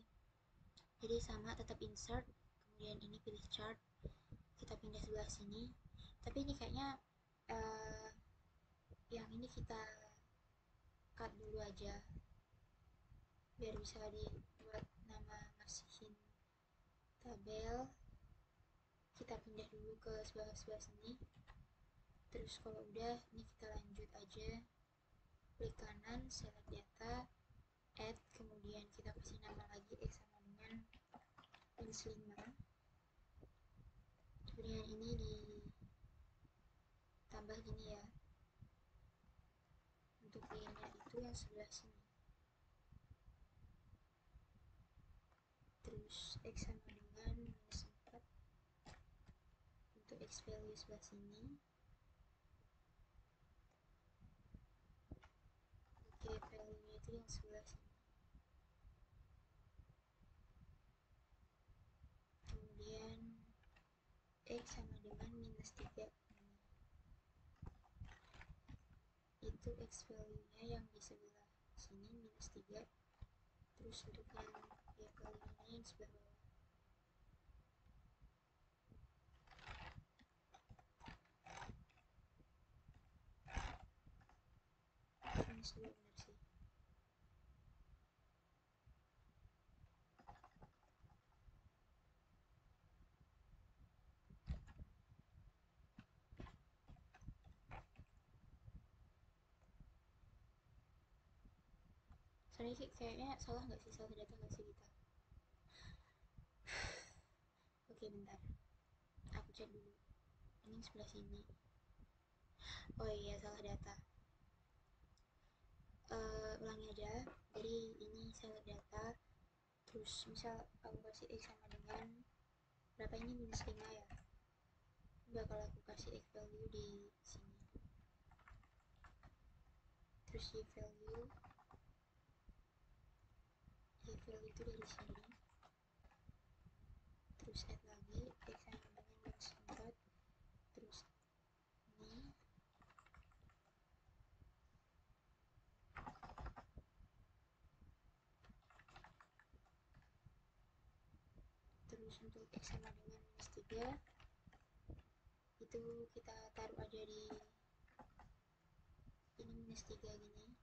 A: Jadi sama, tetap insert, kemudian ini pilih chart, kita pindah sebelah sini. Tapi ini kayaknya yang ini kita cut dulu aja biar bisa dibuat nama masihin tabel. Kita pindah dulu ke sebelah sini. Terus kalau udah ini kita lanjut aja, klik kanan, select data, add, kemudian kita kasih nama lagi x sama dengan ins 5. Kemudian ini ditambah gini ya, untuk y-nya itu yang sebelah sini. Terus x sama dengan minus 4 untuk x value sebelah sini. Oke, value-nya itu yang sebelah sini. Kemudian x sama dengan minus 3. Itu x value-nya yang di sebelah sini minus 3. Terus untuk yang y value-nya yang sebelah bawah. Ini sudah benar sih. Soalnya kayaknya salah nggak sih, salah data nggak sih kita? Oke, bentar, aku cek dulu. Ini sebelah sini. Oh iya, salah data. Ulangi aja. Jadi ini select data, terus misal aku kasih x sama dengan berapa, ini minus 5 ya. Bakal aku kasih x value di sini, terus y value itu dari sini, terus add lagi x sama dengan minus 4, terus ini, terus untuk x sama dengan minus 3 itu kita taruh aja di ini minus 3 gini.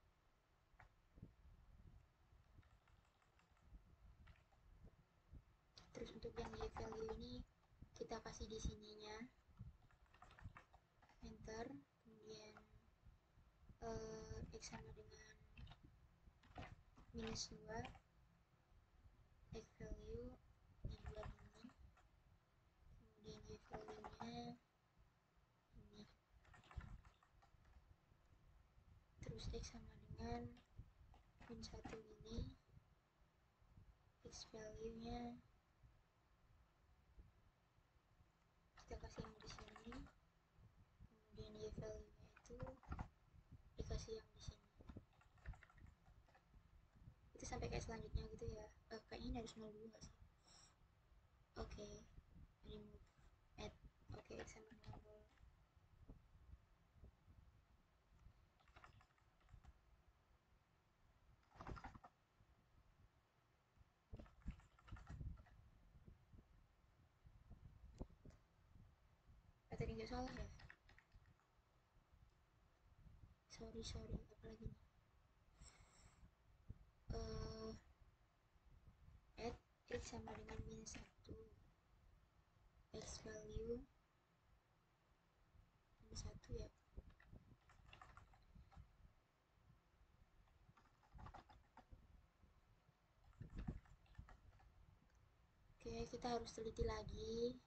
A: Terus untuk yang y value ini kita kasih di sininya, enter, kemudian x sama dengan minus 2, x value ini 2 gini, kemudian y value nya ini, terus x sama dengan min 1 ini, x value nya kita kasih yang di sini, kemudian y value nya itu dikasih yang di sini. Itu sampai kayak selanjutnya gitu ya. Kayaknya harus 0 dulu gak sih? Oke, remove, add. Oke, x sama dengan 0. Tadi nggak salah ya? Sorry, apalagi nih? Add x sama dengan minus 1, x value minus 1 ya. Oke, kita harus teliti lagi.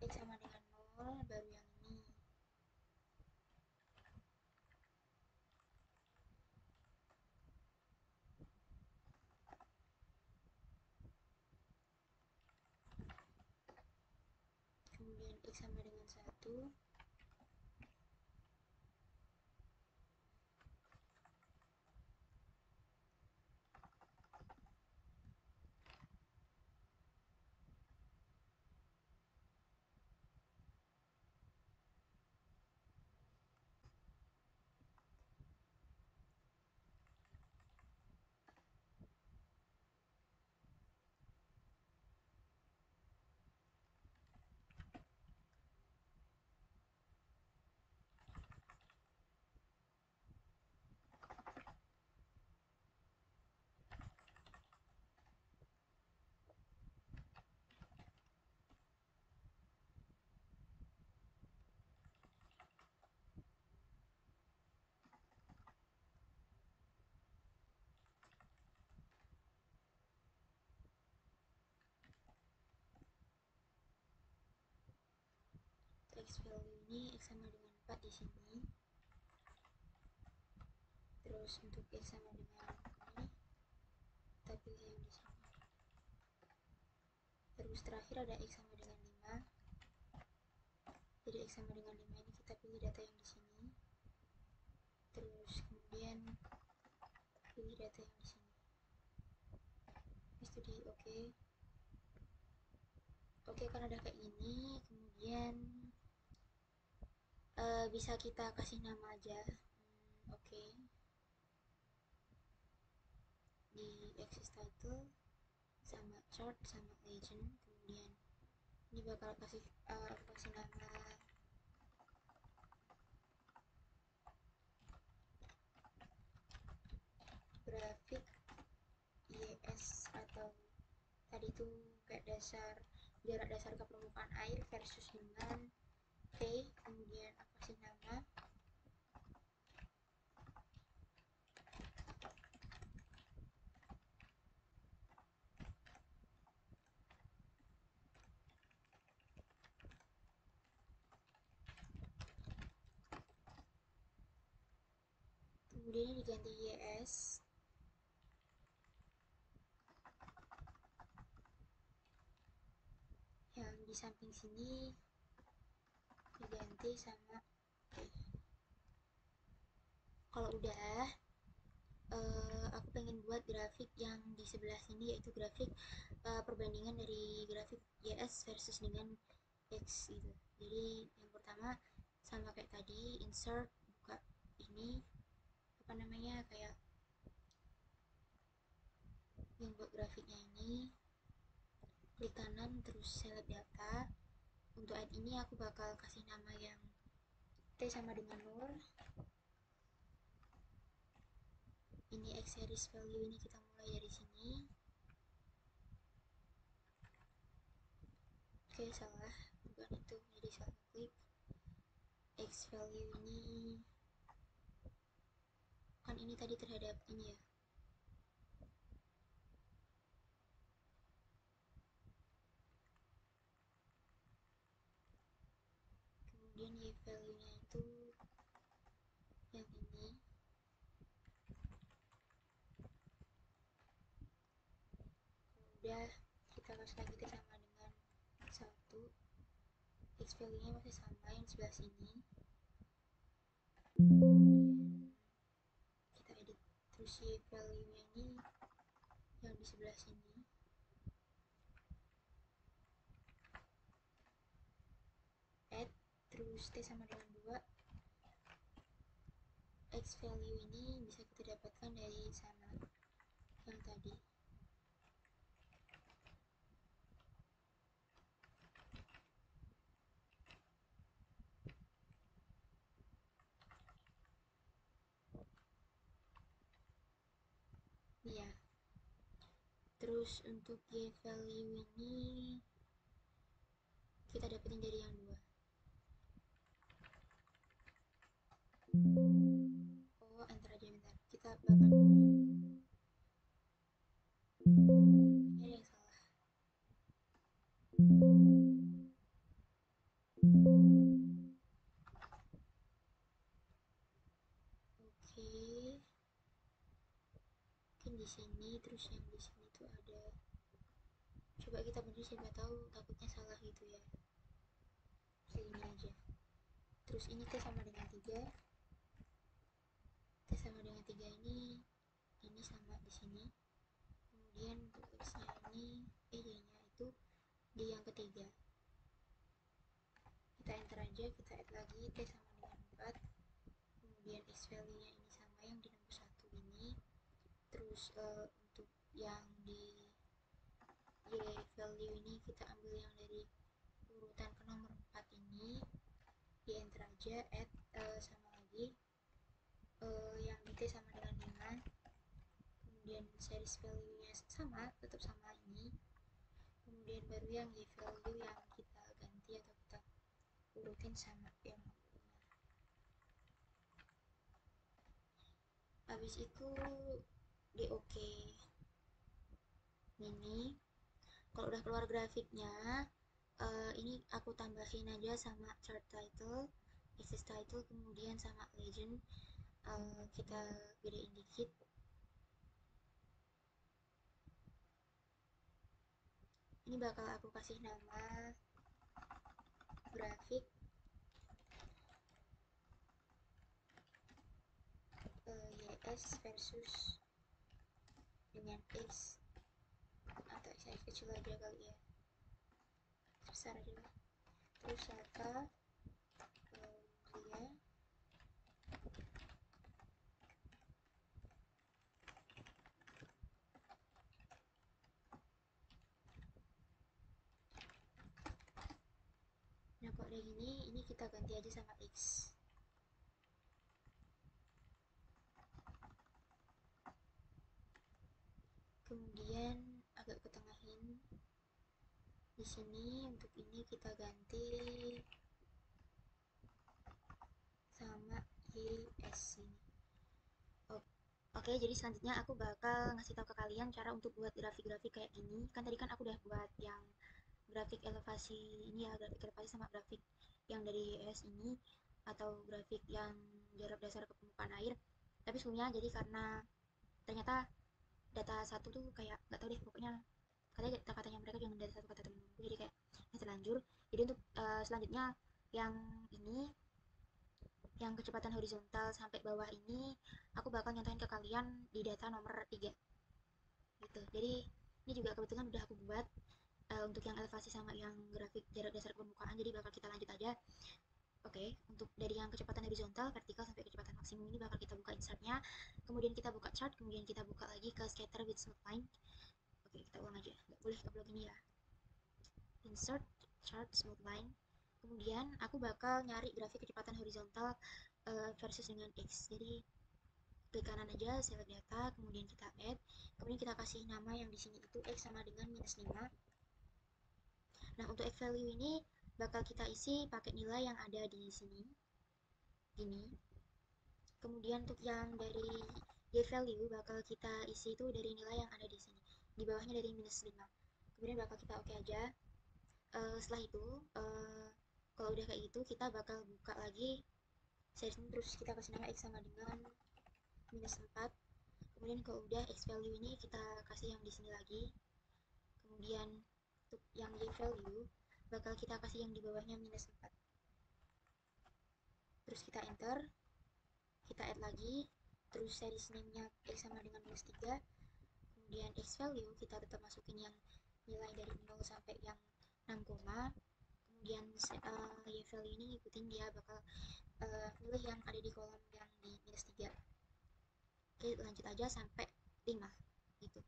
A: X sama dengan 0, baru yang ini. Kemudian x sama dengan 1. X value ini x sama dengan 4 di sini. Terus untuk x sama dengan ini, kita pilih yang di sini. Terus terakhir ada x sama dengan 5. Jadi x sama dengan 5 ini kita pilih data yang di sini. Terus kemudian pilih data yang di sini. Itu di oke. Oke, kan udah kayak gini, kemudian bisa kita kasih nama aja. Oke. Di axis title sama chart sama legend, kemudian ini bakal kasih nama grafik IES, atau tadi tuh kayak jarak dasar ke permukaan air versus dengan V, kemudian aku kasih nama kemudian ini diganti YS, yang di samping sini diganti sama T. Kalau udah, aku pengen buat grafik yang di sebelah sini, yaitu grafik perbandingan dari grafik YS versus dengan X gitu. Jadi yang pertama sama kayak tadi, insert, buka ini apa namanya, kayak yang buat grafiknya ini, klik kanan terus select data. Untuk add ini aku bakal kasih nama yang T sama dengan 0. Ini X series value ini kita mulai dari sini. Oke, salah, bukan itu, jadi salah klik. X value ini kan ini tadi terhadap ini ya. Kemudian Y value nya itu yang ini. Udah, kita kasih lagi T sama dengan 1. X value nya masih sama yang sebelah sini. Kita edit terus Y value nya ini yang di sebelah sini. Add terus T sama dengan 2. X value ini bisa kita dapatkan dari sana yang tadi. Iya. Terus untuk Y value ini kita dapetin dari yang 2. Oh, enter aja bentar. Kita bakal ini ada yang salah. Oke. Mungkin di sini, terus yang di sini tuh ada. Coba kita bener, siapa tahu, takutnya salah gitu ya. Segini aja. Terus ini T sama dengan 3. T sama dengan 3 ini sama di sini. Kemudian untuk X-nya ini, Y-nya itu di yang ketiga. Kita enter aja, kita add lagi T sama dengan 4. Kemudian X value nya ini sama yang di nomor 1 ini. Terus untuk yang di Y value ini kita ambil yang dari urutan ke nomor 4 ini, di enter aja, add sama lagi yang di T sama dengan 5. Kemudian series value nya sama, tetap sama ini. Kemudian baru yang Y value yang kita ganti atau kita urutin sama yang nomor 5. Habis itu di OK ini. Kalau udah keluar grafiknya, ini aku tambahin aja sama chart title, access title, kemudian sama legend. Kita gedein dikit. Ini bakal aku kasih nama grafik YS versus dengan X, atau X kecil aja kali ya, besar aja lah. Terus data dia. Nah, kalau udah gini, ini kita ganti aja sama X. Kemudian agak ketengahin. Di sini untuk ini kita ganti sama YS ini. Oke, jadi selanjutnya aku bakal ngasih tahu ke kalian cara untuk buat grafik-grafik kayak gini. Kan tadi kan aku udah buat yang grafik elevasi ini ya, grafik elevasi sama grafik yang dari YS ini, atau grafik yang jarak dasar ke permukaan air. Tapi sebelumnya jadi karena ternyata data satu tuh kayak nggak tahu deh, pokoknya katanya mereka jangan data satu kata temen-temenku, jadi kayak yang terlanjur. Jadi untuk selanjutnya yang ini, yang kecepatan horizontal sampai bawah ini aku bakal nyontohin ke kalian di data nomor 3 gitu. Jadi ini juga kebetulan udah aku buat untuk yang elevasi sama yang grafik jarak dasar permukaan, jadi bakal kita lanjut aja. Oke, untuk dari yang kecepatan horizontal, vertikal sampai kecepatan maksimum ini bakal kita buka insertnya, kemudian kita buka chart, kemudian kita buka lagi ke scatter with smooth line. Oke, kita ulang aja, nggak boleh keblok ini ya. Insert, chart, smooth line. Kemudian aku bakal nyari grafik kecepatan horizontal versus dengan X. Jadi klik kanan aja, select data, kemudian kita add, kemudian kita kasih nama yang di sini itu X sama dengan -5. Nah, untuk X value ini bakal kita isi pakai nilai yang ada di sini, gini. Kemudian untuk yang dari Y value bakal kita isi itu dari nilai yang ada di sini, di bawahnya dari -5. Kemudian bakal kita oke aja. Setelah itu kalau udah kayak gitu kita bakal buka lagi series ini, terus kita kasih nama X sama dengan -4. Kemudian kalau udah X value ini kita kasih yang di sini lagi. Kemudian untuk yang Y value bakal kita kasih yang di bawahnya -4. Terus kita enter, kita add lagi, terus series name-nya X sama dengan -3. Kemudian X value kita tetap masukin yang nilai dari 0 sampai yang 6, kemudian Y value ini ngikutin dia bakal pilih yang ada di kolom yang di -3. Oke, lanjut aja sampai 5 gitu.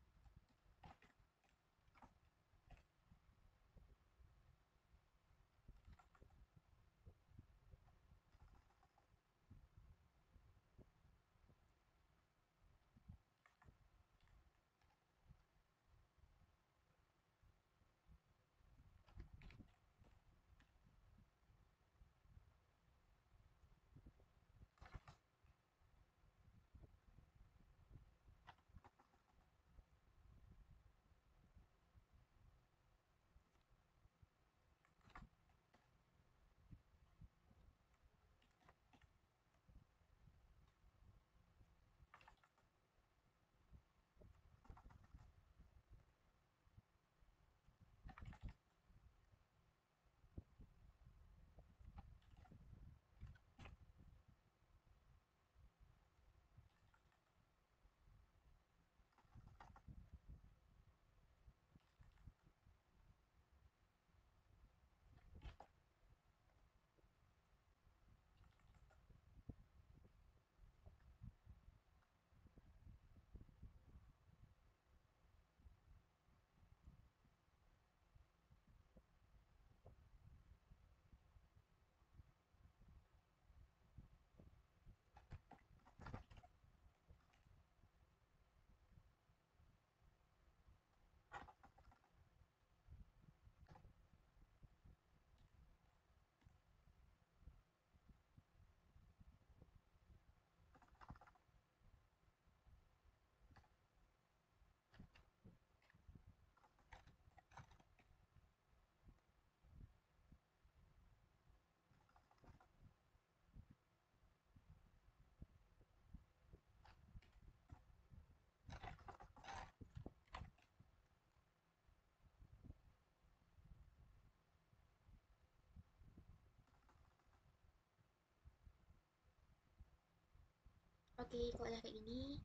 A: Oke, kalau udah kayak gini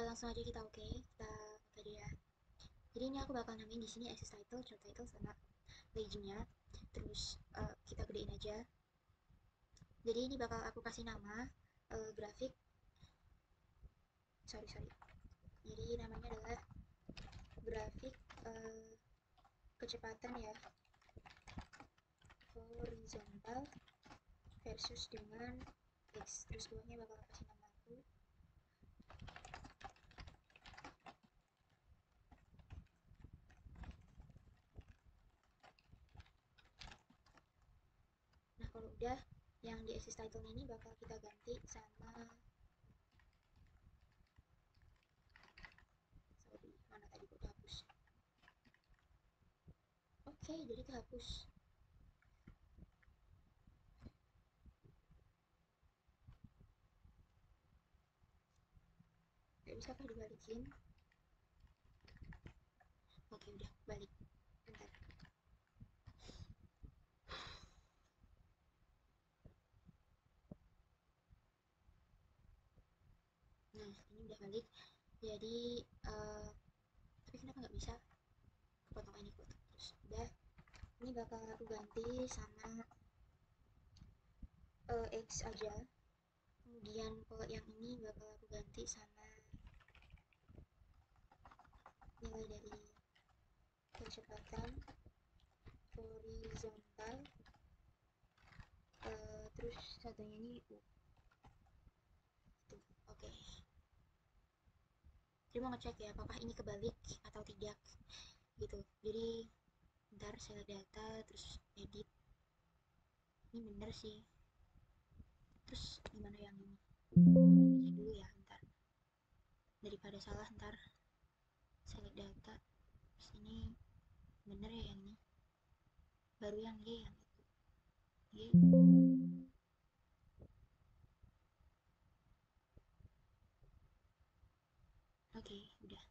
A: langsung aja kita kita oke aja ya. Jadi ini aku bakal namain di sini access title, chart title sama legendnya. Terus kita gedein aja. Jadi ini bakal aku kasih nama grafik, sorry. Jadi namanya adalah grafik kecepatan ya, horizontal versus dengan X. Terus bawahnya bakal kasih nama aku. Nah, kalau udah, yang di access title ini bakal kita ganti sama, sorry, mana tadi kok dihapus. Oke, jadi kehapus. bisakah dibalikin? Oke, udah balik. Bentar. Nah, ini udah balik. Jadi tapi kenapa nggak bisa kepotong ini kok? Terus udah, ini bakal aku ganti sama X aja. Kemudian kalau yang ini bakal aku ganti sama nilai dari kecepatan horizontal, terus satunya ini U. Tuh, oke. Jadi mau ngecek ya apakah ini kebalik atau tidak gitu. Jadi ntar saya data terus edit, ini bener sih. Terus gimana yang ini? Cek dulu ya ntar, daripada salah ntar select data. Terus ini bener ya yang ini, baru yang Y yang itu Y. Oke, udah.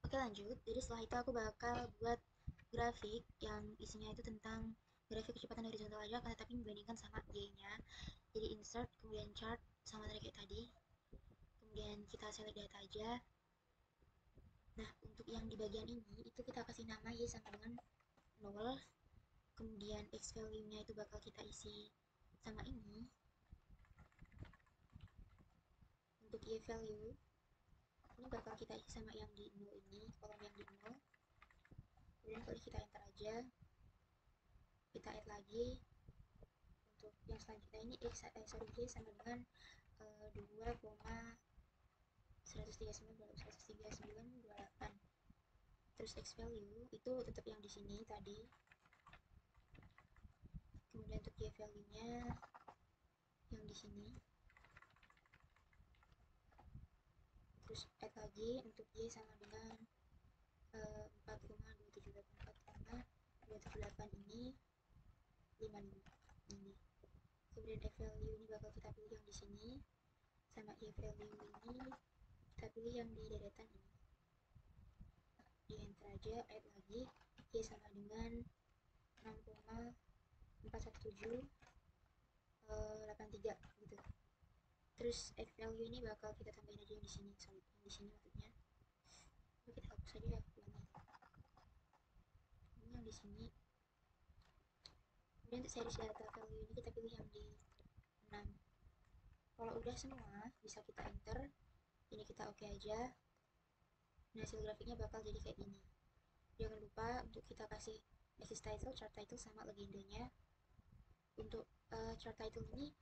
A: Oke, lanjut. Jadi setelah itu aku bakal buat grafik yang isinya itu tentang grafik kecepatan horizontal aja, tapi membandingkan sama Y-nya. Jadi insert, kemudian chart, sama tadi kayak tadi. Kemudian kita select data aja. Nah, untuk yang di bagian ini, itu kita kasih nama Y sama dengan 0. Kemudian X value-nya itu bakal kita isi sama ini. Untuk Y value, ini bakal kita isi sama yang di 0 ini, kolom yang di 0. Kemudian kalau kita enter aja, kita add lagi. Untuk yang selanjutnya ini Y sama dengan 2,139,139,28. Terus X value itu tetap yang di sini tadi. Kemudian untuk Y value-nya yang di sini. Terus add lagi untuk Y sama dengan 4,2784, karena 278 ini 55 ini. Kemudian F value ini bakal kita pilih yang di sini, sama Y value ini kita pilih yang di deretan ini. Di enter aja, add lagi Y sama dengan 6,41783 gitu. Terus X value ini bakal kita tambahin aja yang di sini, sorry, yang di sini maksudnya. Kita hapus aja ya ini yang di sini. Kemudian untuk series data value ini kita pilih yang di 6. Kalau udah semua bisa kita enter, ini kita oke aja. Nah, hasil grafiknya bakal jadi kayak gini. Jangan lupa untuk kita kasih axis title, chart title, sama legendanya. Untuk chart title ini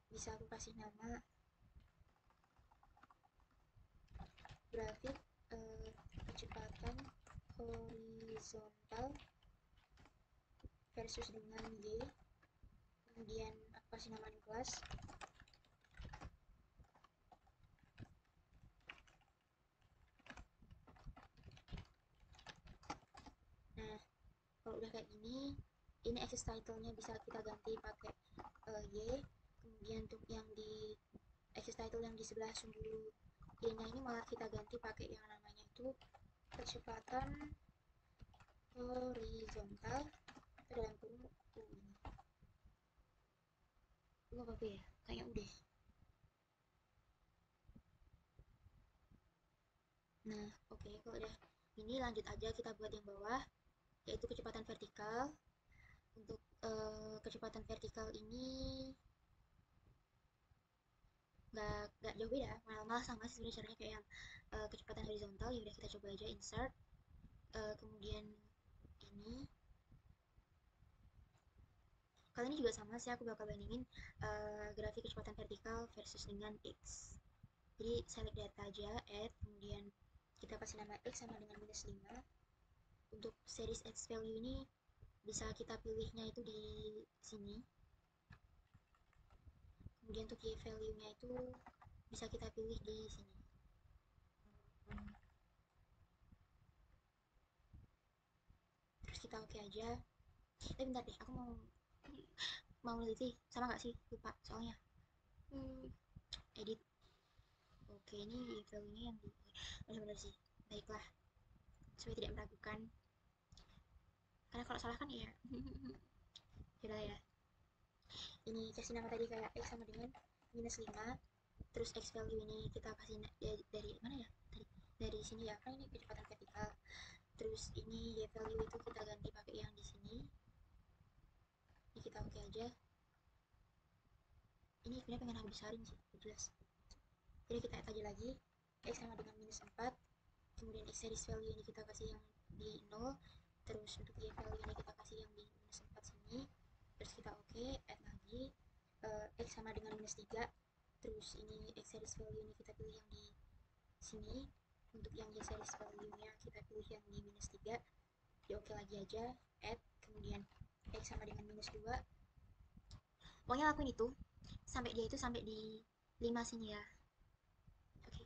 A: bisa aku kasih nama grafik kecepatan horizontal versus dengan Y. Kemudian aku kasih nama kelas. Nah, kalau udah kayak gini, ini axis title-nya bisa kita ganti pakai Y. Kemudian untuk yang di axis title yang di sebelah sumbu Y-nya ini malah kita ganti pakai yang namanya itu kecepatan horizontal dalam kurung U ini. Lu apa ya? Kayaknya udah. Nah, oke, kalau udah ini lanjut aja kita buat yang bawah, yaitu kecepatan vertikal. Untuk kecepatan vertikal ini nggak jauh beda, malah sama sih sebenarnya caranya kayak yang kecepatan horizontal. Ya udah, kita coba aja insert, kemudian ini. Kali ini juga sama sih, aku bakal bandingin grafik kecepatan vertikal versus dengan X. Jadi select data aja, add, kemudian kita kasih nama X sama dengan -5. Untuk series X value ini bisa kita pilihnya itu di sini. Kemudian untuk Y value-nya itu bisa kita pilih di sini. Terus kita oke aja. Bentar deh, aku mau neliti sama nggak sih, lupa soalnya. Edit. Oke, ini value-nya yang di benar-benar sih. Baiklah, supaya tidak meragukan. Karena kalau salah kan ya yaudah ya. Ini kasih nama tadi kayak x sama dengan -5. Terus x value ini kita kasih dari mana ya? Dari sini ya, kan ini kecepatan vertikal. Terus ini y value itu kita ganti pakai yang di sini. Ini kita oke aja. Ini sebenarnya pengen aku besarin sih, jelas. Jadi kita add aja lagi x sama dengan -4. Kemudian x series value ini kita kasih yang di 0. Terus untuk y value ini kita kasih yang di -4 sini. Terus kita oke, add lagi x sama dengan -3. Terus ini x series value ini kita pilih yang di sini. Untuk yang y series value nya kita pilih yang di -3. Di oke lagi aja, add, kemudian x sama dengan -2. Pokoknya lakuin itu sampai dia itu sampai di 5 sini ya. Oke.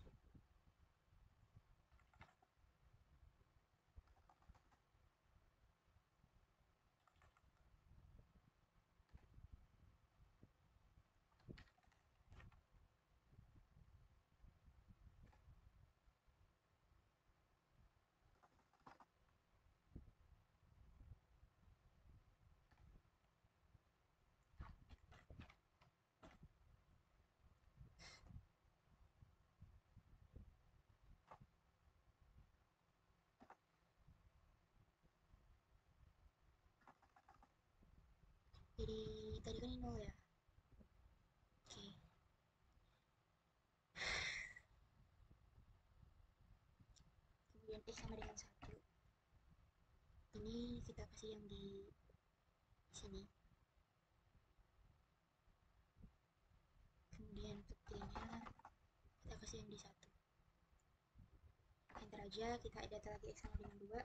A: Jadi tadi kan ini 0 ya. Oke. Kemudian x sama dengan 1. Ini kita kasih yang di sini. Kemudian untuk t-nya kita kasih yang di 1. Enter aja, kita data lagi x sama dengan 2.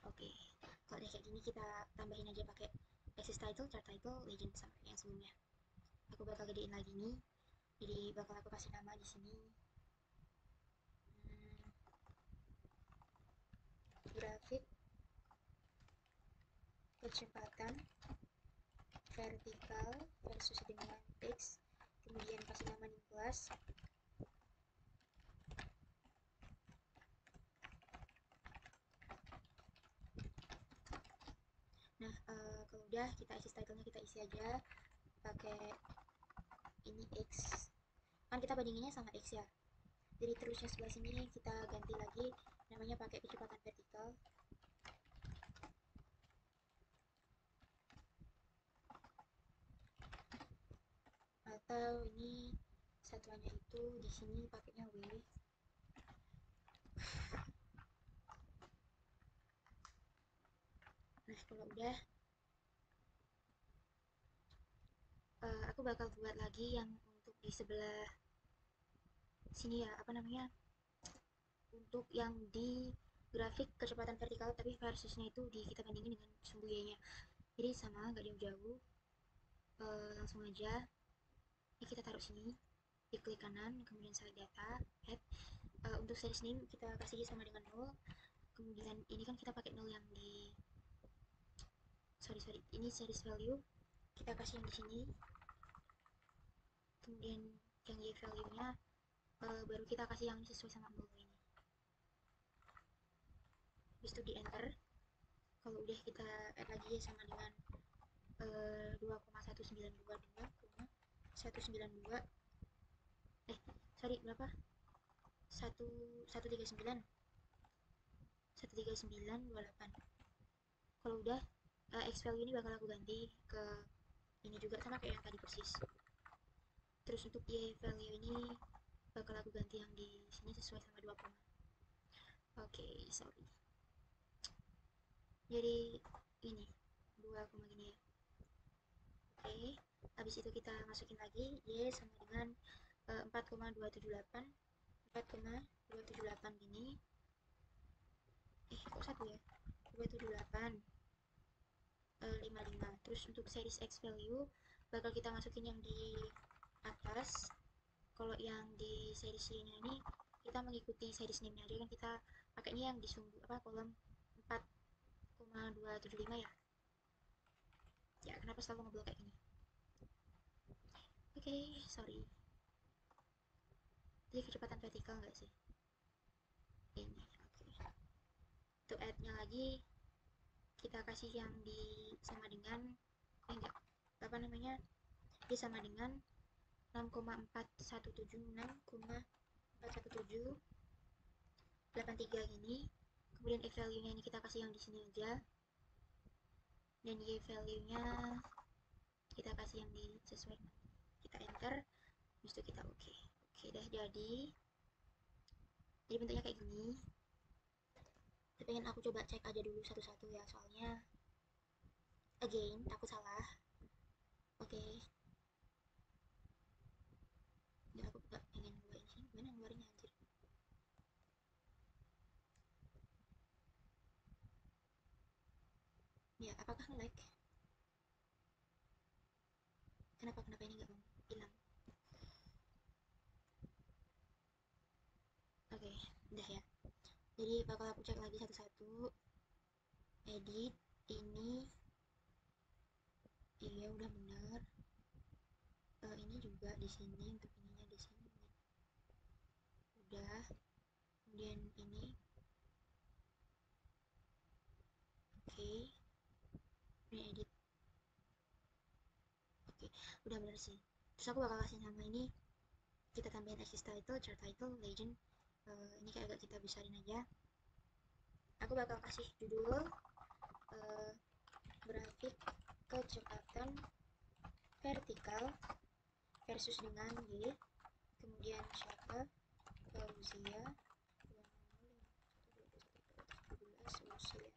A: Oke, kalau udah kayak gini kita tambahin aja pakai access title, chart title, legend sama yang sebelumnya. Aku bakal gedein lagi nih, jadi bakal aku kasih nama di sini. Grafik kecepatan vertikal versus dengan X. Kemudian kasih nama new class. Nah, kalau udah kita access title-nya kita isi aja pakai ini X. Kan kita bandinginnya sama X ya. Jadi terusnya sebelah sini kita ganti lagi namanya pakai kecepatan vertikal. Atau ini satuannya itu di sini pakainya W. Nah, kalau udah aku bakal buat lagi yang untuk di sebelah sini ya, apa namanya, untuk yang di grafik kecepatan vertikal tapi versusnya itu kita bandingin dengan sumbu y-nya. Jadi sama, nggak jauh-jauh. Langsung aja ini kita taruh sini, di klik kanan, kemudian select data, add. Untuk series name kita kasih sama dengan 0. Kemudian ini kan kita pakai 0 yang di sorry ini series value kita kasih yang di sini. Kemudian yang y value nya baru kita kasih yang sesuai sama 0 ini. Habis itu di enter. Kalau udah kita add lagi ya sama dengan 2,1922 sorry berapa, 139 13928. Kalau udah x value ini bakal aku ganti ke ini juga sama kayak yang tadi persis. Terus untuk y value ini bakal aku ganti yang di sini sesuai sama 2, Oke, sorry. Jadi ini 2, gini ya. Oke, habis itu kita masukin lagi Y sama dengan 4,278 4,278 gini. Kok satu ya? 278 55. Terus untuk series X value bakal kita masukin yang di atas. Kalau yang di series lainnya ini kita mengikuti series name-nya aja, kan kita pakainya yang di sumbu kolom 4,275 ya. Ya, kenapa selalu ngeblok kayak gini? Oke, sorry. Jadi kecepatan vertikal nggak sih? Ini, oke. Untuk add-nya lagi kita kasih yang di sama dengan enggak apa namanya, dia sama dengan 6,4176 gini. Kemudian X value nya ini kita kasih yang di sini aja, dan Y value nya kita kasih yang di sesuai. Kita enter, habis itu kita oke. Dah jadi bentuknya kayak gini. Pengen aku coba cek aja dulu satu-satu ya, soalnya again takut salah. Oke. Ya aku gak pengen ngeluarin sini, gimana ngeluarinnya anjir. Ya, apakah nge-lag? Kenapa ini nggak mau hilang? Oke, udah ya. Jadi bakal aku cek lagi satu-satu. Edit ini, iya udah bener. Ini juga di sini, untuk ininya di sini. Udah. Kemudian ini, oke. Ini edit. Oke, udah bener sih. Terus aku bakal kasih nama ini, kita tambahin axis title, chart title, legend. Ini kayak agak kita besarin aja. Aku bakal kasih judul grafik kecepatan vertikal versus dengan Y. Kemudian siapa? Fauzia 2017 usia.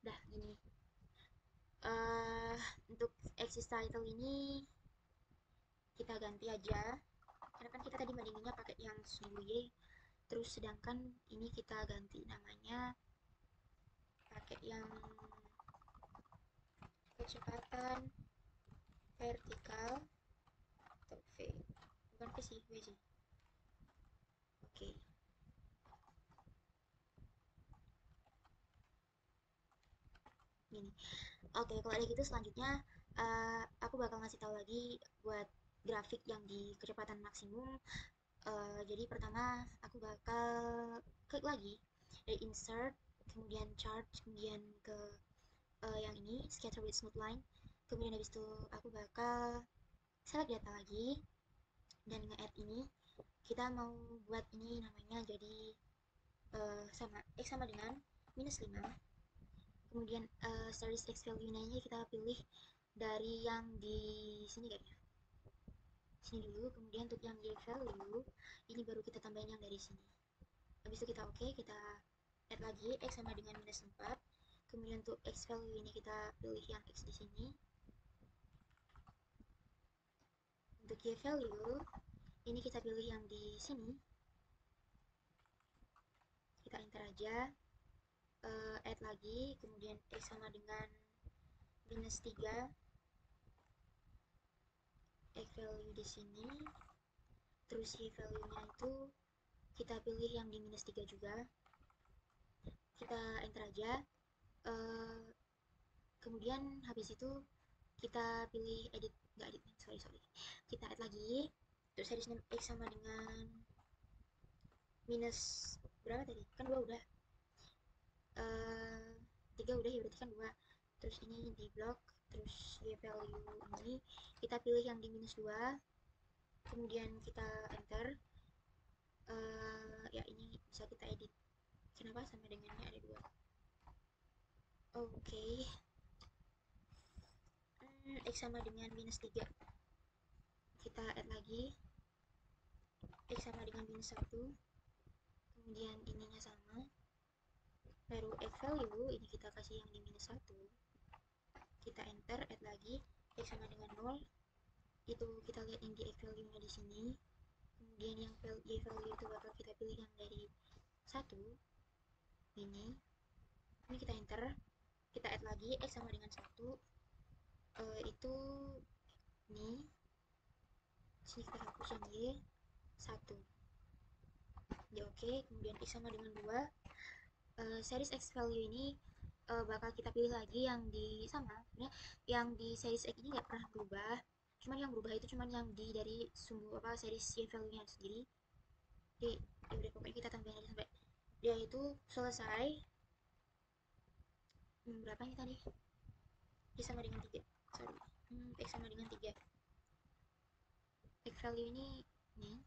A: Dah gini. Untuk axis title ini kita ganti aja, karena kan kita tadi bandinginnya pakai yang sumbu Y, terus sedangkan ini kita ganti namanya pakai yang kecepatan vertikal atau V, bukan V sih, V sih. Oke. Gini. Oke, kalau ada gitu selanjutnya aku bakal ngasih tahu lagi buat grafik yang di kecepatan maksimum. Jadi pertama aku bakal klik lagi dari insert, kemudian chart, kemudian ke yang ini scatter with smooth line. Kemudian habis itu aku bakal select data lagi dan nge-add ini. Kita mau buat ini namanya jadi sama X sama dengan -5. Kemudian series X value nya kita pilih dari yang di sini kayaknya. Sini dulu, kemudian untuk yang Y value ini baru kita tambahin yang dari sini. Habis itu kita oke, kita add lagi X sama dengan -4. Kemudian untuk X value ini kita pilih yang X di sini. Untuk Y value ini kita pilih yang di sini. Kita enter aja, add lagi, kemudian X sama dengan -3, X value di sini. Terus Y value-nya itu kita pilih yang di -3 juga. Kita enter aja, kemudian habis itu kita pilih edit, nggak edit, sorry, kita add lagi. Terus series name X sama dengan minus berapa tadi, kan 2 udah, 3 udah ya, berarti kan 2. Terus ini di blok, terus Y value ini kita pilih yang di -2, kemudian kita enter. Ya ini bisa kita edit, kenapa sama dengannya ada 2. Oke. X sama dengan -3, kita add lagi X sama dengan -1, kemudian ininya sama, baru add value ini kita kasih yang di -1, kita enter, add lagi, x sama dengan 0, itu kita lihat yang di add value nya di sini, kemudian yang y value itu bakal kita pilih yang dari 1, ini kita enter, kita add lagi, x sama dengan 1, itu ini, sini kita hapus yang y, 1, ya oke, kemudian x sama dengan 2, series X value ini bakal kita pilih lagi yang di sama, sebenarnya yang di series X ini nggak pernah berubah, cuman yang berubah itu cuman yang di dari sumbu apa series Y value nya sendiri. Jadi ya udah pokoknya kita tambahin aja sampai dia itu selesai. Berapa nih tadi? X sama dengan 3, sorry, X sama dengan 3, X value ini nih.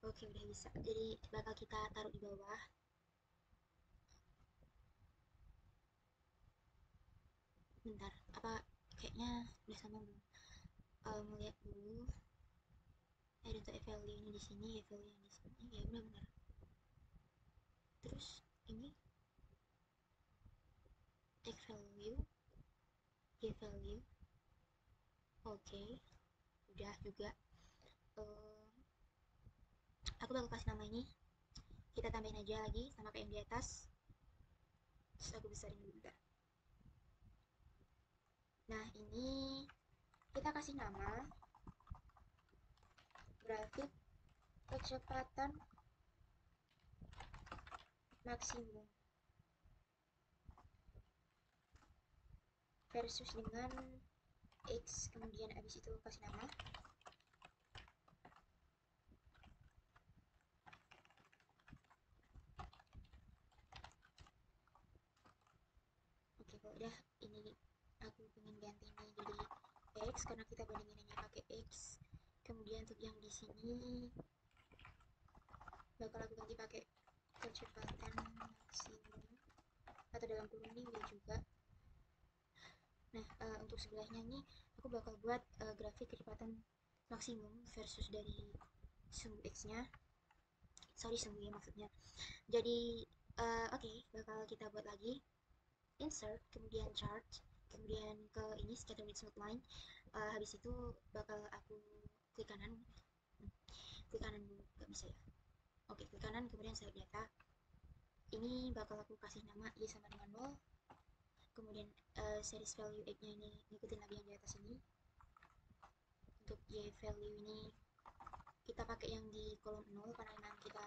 A: Oke, udah bisa. Jadi bakal kita taruh di bawah. Bentar, apa kayaknya udah sama belum? Melihat dulu. Ada tuh value ini di sini, value yang di sini. Ya udah benar. Terus ini x value, y value. Oke, udah juga. Uh, aku bakal kasih nama ini. Kita tambahin aja lagi sama kayak yang di atas. Terus aku besarin dulu bentar. Nah, ini kita kasih nama grafik kecepatan maksimum versus dengan x, kemudian abis itu kasih nama oke. Kalau udah ini aku pengen ganti ini jadi x karena kita bandinginnya pakai x, kemudian untuk yang di sini bakal aku ganti pakai kecepatan maksimum atau dalam kurung ini ya juga. Nah, untuk sebelahnya nih aku bakal buat grafik kecepatan maksimum versus dari sumbu x-nya, sorry sumbu y maksudnya. Jadi oke, bakal kita buat lagi insert, kemudian chart, kemudian ke ini scatter with smooth line. Habis itu bakal aku klik kanan, klik kanan dulu, nggak bisa ya. Oke, klik kanan, kemudian select data. Ini bakal aku kasih nama y sama dengan 0, kemudian series value x-nya ini ngikutin lagi yang di atas ini. Untuk y value ini kita pakai yang di kolom 0 karena memang kita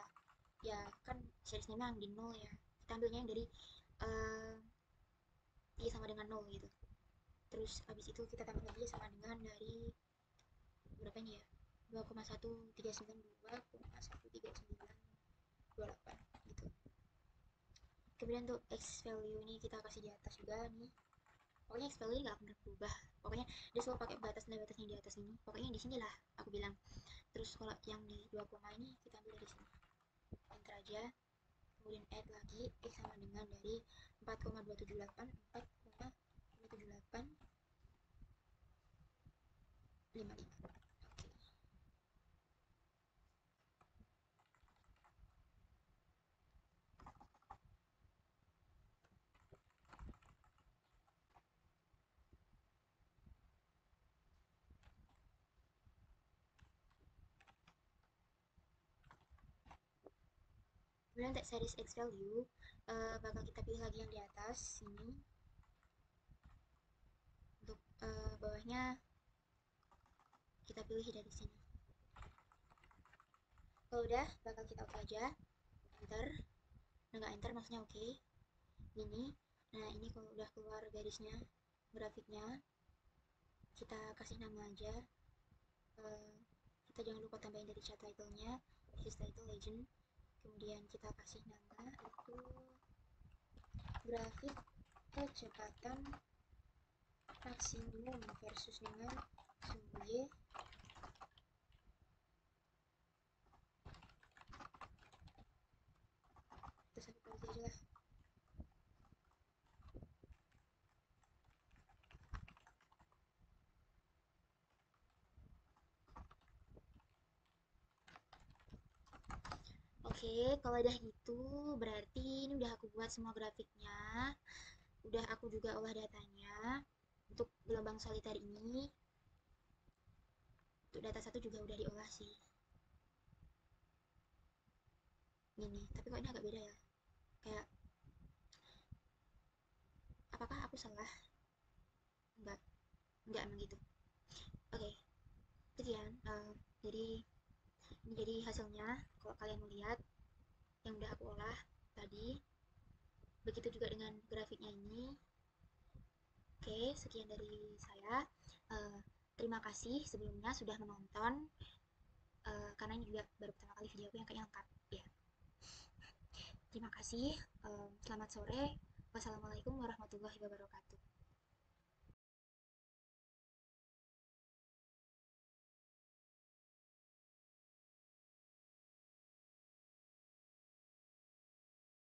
A: ya kan seriesnya memang di 0 ya, kita ambilnya yang dari y sama dengan 0 gitu. Terus habis itu kita tambah lagi sama dengan dari berapa ini ya, 2,139, 2,13928 gitu. Kemudian untuk x value ini kita kasih di atas juga nih, pokoknya x value ini nggak pernah berubah, pokoknya dia selalu pakai batas dan batasnya di atas ini, pokoknya di sini lah aku bilang. Terus kalau yang di 2, ini kita ambil dari sini, enter aja, kemudian add lagi x sama dengan dari 4,278 4,27855. Kemudian untuk series X value bakal kita pilih lagi yang di atas sini. Untuk bawahnya kita pilih dari sini. Kalau udah bakal kita oke aja, enter. Nggak enter maksudnya oke. Ini, nah ini kalau udah keluar garisnya, grafiknya, kita kasih nama aja. Kita jangan lupa tambahin dari chat title-nya, this title legend. kemudian kita kasih nama itu grafik kecepatan maksimum versus dengan sumbu Y. Itu satu kali aja lah. Oke, kalau udah gitu berarti ini udah aku buat semua grafiknya. Udah aku juga olah datanya untuk gelombang soliter ini. Untuk data satu juga udah diolah sih. Gini, tapi kok ini agak beda ya. Kayak apakah aku salah? Enggak, enggak emang gitu. Oke, sekian. Jadi ini jadi hasilnya. Kalau kalian mau lihat yang udah aku olah tadi. Begitu juga dengan grafiknya ini. Oke, sekian dari saya. Terima kasih sebelumnya sudah menonton. Karena ini juga baru pertama kali video aku yang kayak lengkap ya. Terima kasih. Selamat sore. Wassalamualaikum warahmatullahi wabarakatuh.